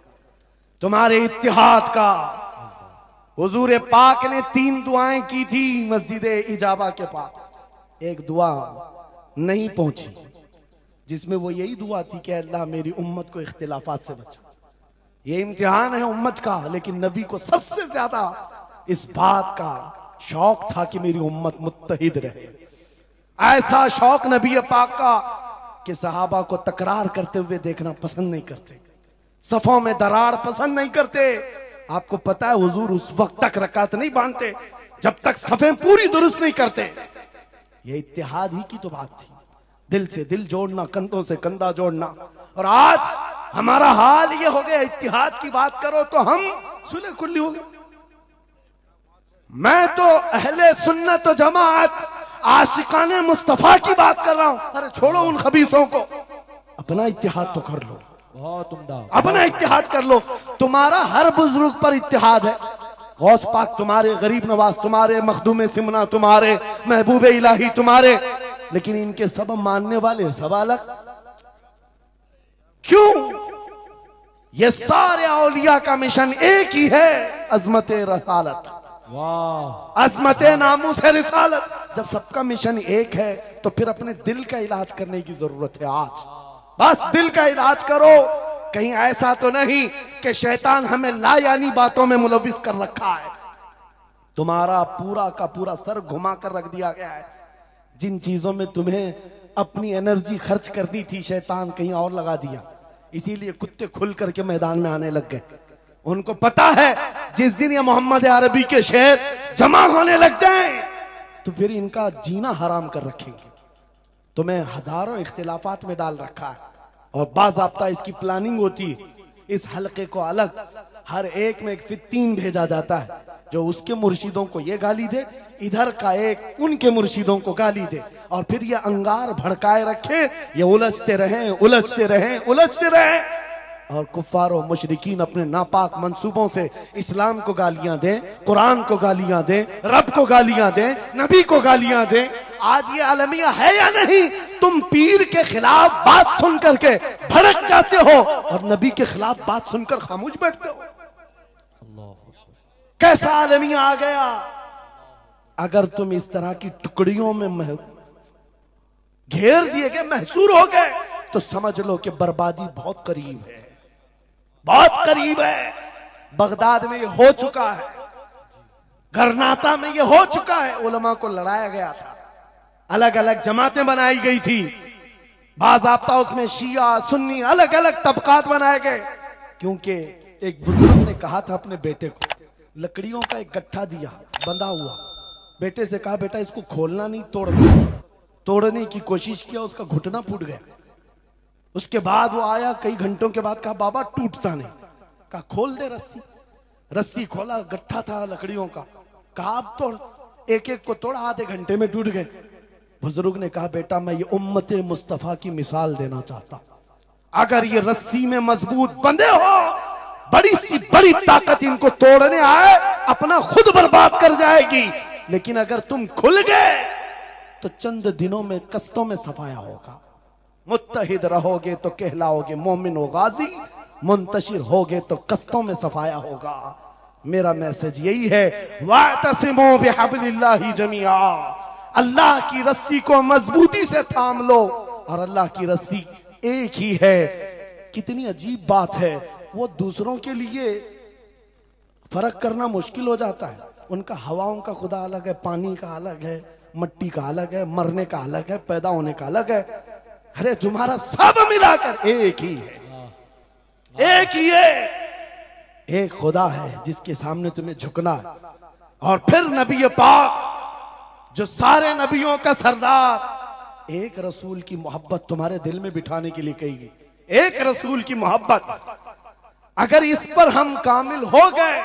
तुम्हारे इत्तिहाद का। हुजूर पाक ने 3 दुआएं की थी मस्जिद इजाबा के पास। एक दुआ नहीं पहुंची जिसमें वो यही दुआ थी कि अल्लाह मेरी उम्मत को इख्तिलाफात से बचा। ये इम्तिहान है उम्मत का, लेकिन नबी को सबसे ज्यादा इस बात का शौक था कि मेरी उम्मत मुत्तहिद रहे। ऐसा शौक नबी पाक का कि सहाबा को तकरार करते हुए देखना पसंद नहीं करते, सफों में दरार पसंद नहीं करते। आपको पता है हुजूर उस वक्त तक रकात नहीं बांधते जब तक सफें पूरी दुरुस्त नहीं करते। ये इत्तिहाद ही की तो बात थी, दिल से दिल जोड़ना, कंधों से कंधा जोड़ना। और आज हमारा हाल ये हो गया, इत्तिहाद की बात करो तो हम सुलह कुल्ली हो गए। मैं तो अहले सुन्नत व जमात आशिकाने मुस्तफा की बात कर रहा हूं। अरे छोड़ो उन खबीसों को, अपना इत्तिहाद तो कर लो, बहुत उम्दा, अपना इत्तिहाद कर लो। तुम्हारा हर बुजुर्ग पर इत्तिहाद है, गौस पाक तुम्हारे, गरीब नवाज तुम्हारे, मखदूम सिमना तुम्हारे, महबूब इलाही तुम्हारे, लेकिन इनके सब मानने वाले सब अलग। क्यों? ये सारे औलिया का मिशन एक ही है, अजमत रसालत, वाह, अजमत नामूस रिसालत। जब सबका मिशन एक है तो फिर अपने दिल का इलाज करने की जरूरत है। आज बस दिल का इलाज करो। कहीं ऐसा तो नहीं कि शैतान हमें लायानी बातों में मुलविस कर रखा है। तुम्हारा पूरा का पूरा सर घुमा कर रख दिया गया है। जिन चीजों में तुम्हें अपनी एनर्जी खर्च करनी थी, शैतान कहीं और लगा दिया। इसीलिए कुत्ते खुल करके मैदान में आने लग गए। उनको पता है जिस दिन ये मोहम्मद अरबी के शेर जमा होने लग जाएं तो फिर इनका जीना हराम कर रखेंगे। तुम्हें हजारों इख्तिलाफात में डाल रखा है और बाज़ाब्ता इसकी प्लानिंग होती है। इस हलके को अलग हर एक में एक फित्तीन भेजा जाता है जो उसके मुर्शिदों को ये गाली दे, इधर का एक उनके मुर्शिदों को गाली दे, और फिर ये अंगार भड़काए रखे, ये उलझते रहें उलझते रहें उलझते रहें। और कुफ्फार और मुशरिकीन अपने नापाक मंसूबों से इस्लाम को गालियां दें, कुरान को गालियां दें, रब को गालियां दें, नबी को गालियां दें। आज ये आलमिया है या नहीं? तुम पीर के खिलाफ बात सुन करके भड़क जाते हो और नबी के खिलाफ बात सुनकर खामोश बैठते हो। कैसा आलमिया आ गया? अगर तुम इस तरह की टुकड़ियों में घेर दिए गए, महसूर हो गए, तो समझ लो कि बर्बादी बहुत करीब है, बहुत करीब है। बगदाद में ये हो चुका है, गरनाता में ये हो चुका है। उलमा को लड़ाया गया था, अलग अलग जमातें बनाई गई थी, बाज़ाब्ता उसमें शिया सुन्नी अलग अलग तबकात बनाए गए। क्योंकि एक बुजुर्ग ने कहा था अपने बेटे को, लकड़ियों का एक गट्ठा दिया बंधा हुआ, बेटे से कहा बेटा इसको खोलना नहीं, तोड़ने की कोशिश किया, उसका घुटना फूट गया। उसके बाद वो आया कई घंटों के बाद, कहा बाबा टूटता नहीं। कहा खोल दे रस्सी। रस्सी खोला, गट्ठा था लकड़ियों का। कहा अब तोड़, एक एक को तोड़ा, आधे घंटे में टूट गए। बुजुर्ग ने कहा बेटा मैं ये उम्मत मुस्तफा की मिसाल देना चाहता, अगर ये रस्सी में मजबूत बंधे हो, बड़ी सी बड़ी ताकत इनको तोड़ने आए अपना खुद बर्बाद कर जाएगी, लेकिन अगर तुम खुल गए तो चंद दिनों में कस्तों में सफाया होगा। मुत्तहिद रहोगे तो कहलाओगे मोमिन व गाजी, मुंतशिर होगे तो कस्तों में सफाया होगा। मेरा मैसेज यही है, वातसिमू बिहब्लिल्लाहि जमीआ, अल्लाह की रस्सी को मजबूती से थाम लो, और अल्लाह की रस्सी एक ही है। कितनी अजीब बात है, वो दूसरों के लिए फर्क करना मुश्किल हो जाता है। उनका हवाओं का खुदा अलग है, पानी का अलग है, मट्टी का अलग है, मरने का अलग है, पैदा होने का अलग है। अरे तुम्हारा सब मिलाकर एक ही है, एक ही है। एक खुदा है जिसके सामने तुम्हें झुकना है। और फिर नबी पाक जो सारे नबियों का सरदार, एक रसूल की मोहब्बत तुम्हारे दिल में बिठाने के लिए कही, एक रसूल की मोहब्बत, अगर इस पर हम कामिल हो गए,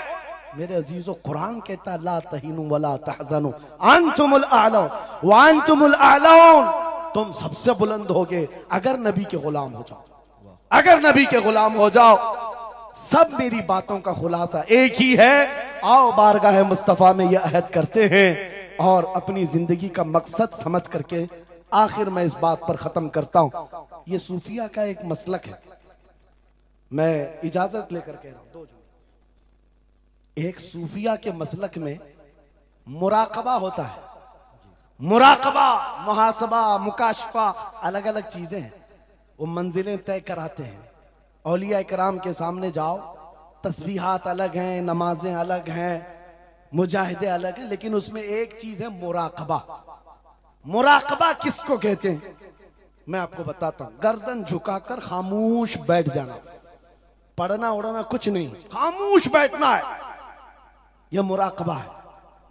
मेरे अजीजों कुरान कहता ला तहीनु वला तहज़नु अंतुमुल आलौन व अंतुमुल आलौन, तुम सबसे बुलंद होगे अगर नबी के गुलाम हो जाओ, अगर नबी के गुलाम हो जाओ। सब मेरी बातों का खुलासा एक ही है, आओ बारगाह मुस्तफा में ये अहद करते हैं और अपनी जिंदगी का मकसद समझ करके आखिर में इस बात पर खत्म करता हूं। ये सूफिया का एक मसलक है, मैं इजाजत लेकर कह रहा हूं। दो एक सूफिया के मसलक में मुराकबा होता है। मुराकबा, मुहासबा, मुकाशफा अलग अलग चीजें हैं। वो मंजिलें तय कराते हैं। औलिया इकराम के सामने जाओ, तस्बीहात अलग हैं, नमाजें अलग हैं, मुजाहिदे अलग हैं, लेकिन उसमें एक चीज है मुराकबा। मुराकबा किसको कहते हैं मैं आपको बताता हूं। गर्दन झुकाकर खामोश बैठ जाना, पढ़ना उड़ना कुछ नहीं, खामोश बैठना है, यह मुराकबा है।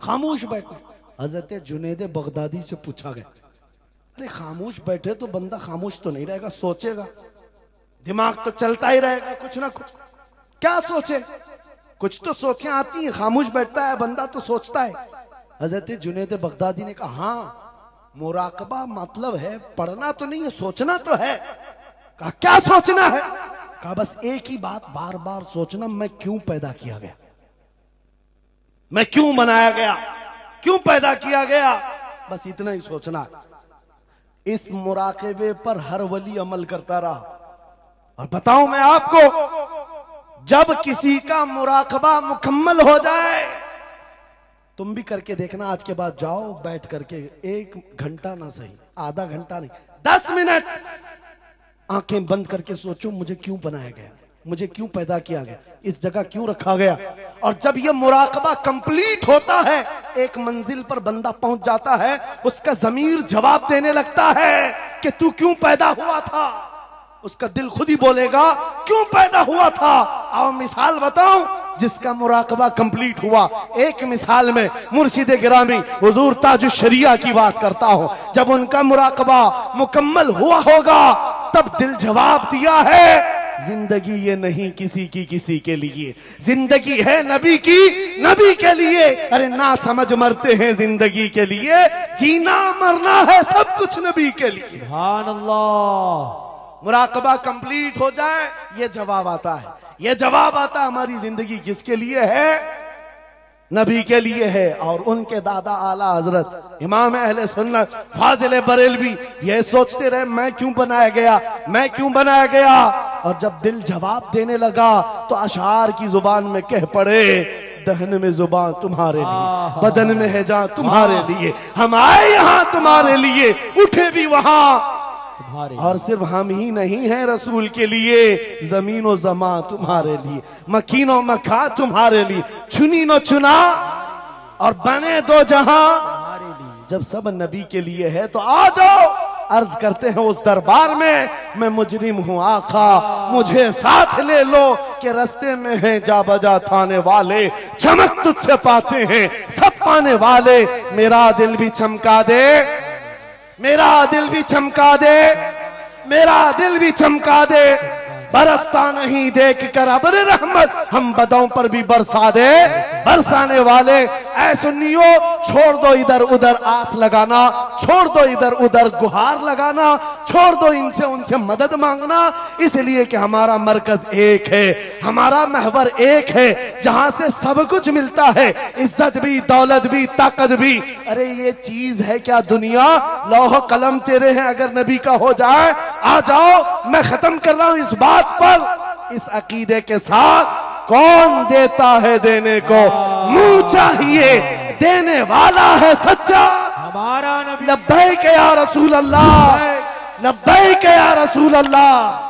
खामोश बैठना। हजरत जुनैद बगदादी से पूछा गया, अरे खामोश बैठे तो बंदा खामोश तो नहीं रहेगा, सोचेगा, दिमाग तो चलता ही रहेगा कुछ ना कुछ। क्या सोचे? कुछ तो सोचें आती है। खामोश बैठता है बंदा तो सोचता है। हजरत जुनैद बगदादी ने कहा, हाँ मुराकबा मतलब है पढ़ना तो नहीं है, सोचना तो है। कहा क्या सोचना है? कहा बस एक ही बात बार बार सोचना, मैं क्यों पैदा किया गया, मैं क्यों बनाया गया, क्यों पैदा किया गया, बस इतना ही सोचना है। इस मुराकबे पर हर वली अमल करता रहा। और बताऊं मैं आपको, जब किसी का मुराकबा मुकम्मल हो जाए, तुम भी करके देखना, आज के बाद जाओ बैठ करके 1 घंटा ना सही, आधा घंटा नहीं, 10 मिनट आंखें बंद करके सोचो, मुझे क्यों बनाया गया, मुझे क्यों पैदा किया गया, इस जगह क्यों रखा गया। और जब यह मुराकबा कंप्लीट होता है, एक मंजिल पर बंदा पहुंच जाता है, उसका ज़मीर जवाब देने लगता है कि तू क्यों पैदा हुआ था। उसका दिल खुद ही बोलेगा क्यों पैदा हुआ था। आओ मिसाल बताऊं जिसका मुराकबा कंप्लीट हुआ। एक मिसाल में मुर्शिद गिरामी हुजूर ताजुश शरिया की बात करता हूं। जब उनका मुराकबा मुकम्मल हुआ होगा, तब दिल जवाब दिया है, जिंदगी ये नहीं किसी के लिए, जिंदगी है नबी की, नबी के लिए। अरे ना समझ मरते हैं जिंदगी के लिए, जीना मरना है सब कुछ नबी के लिए। सुभान अल्लाह। मुराकबा कंप्लीट हो जाए, ये जवाब आता है, ये जवाब आता हमारी जिंदगी किसके लिए है, नबी के लिए है। और उनके दादा आला हजरत इमाम अहले सुन्नत फाजिल बरेलवी ये सोचते रहे, मैं क्यों बनाया गया, मैं क्यों बनाया गया। और जब दिल जवाब देने लगा तो अशार की जुबान में कह पड़े, दहन में जुबान तुम्हारे लिए, बदन में है जान तुम्हारे लिए, हम आए यहाँ तुम्हारे लिए, उठे भी वहां, और सिर्फ हम ही नहीं हैं रसूल के लिए, जमीन और जमा तुम्हारे लिए, मकीनो मखा तुम्हारे लिए, चुनी नो चुना और बने दो जहां। जब सब नबी के लिए है तो आ जाओ, अर्ज करते हैं उस दरबार में, मैं मुजरिम हूं आका मुझे साथ ले लो, कि रास्ते में है जा बजा थाने वाले, चमक तुझसे पाते हैं सब पाने वाले। मेरा दिल भी चमका दे, मेरा दिल भी चमका दे, मेरा दिल भी चमका दे, बरसता नहीं देख कर अब्र रहमत, हम बदों पर भी बरसा दे बरसाने वाले। ऐ सुन्नियो छोड़ दो इधर उधर आस लगाना, छोड़ दो इधर उधर गुहार लगाना, छोड़ दो इनसे उनसे मदद मांगना, इसलिए कि हमारा मरकज एक है, हमारा महवर एक है, जहां से सब कुछ मिलता है, इज्जत भी, दौलत भी, ताकत भी। अरे ये चीज है क्या दुनिया, लौह कलम तेरे हैं, अगर नबी का हो जाए आ जाओ। मैं खत्म कर रहा हूं इस बात पर, इस अकीदे के साथ, कौन देता है देने को, मुंह चाहिए देने वाला है सच्चा, हमारा नबी। लब्बैक या रसूल अल्लाह, लब्बैक या रसूल अल्लाह।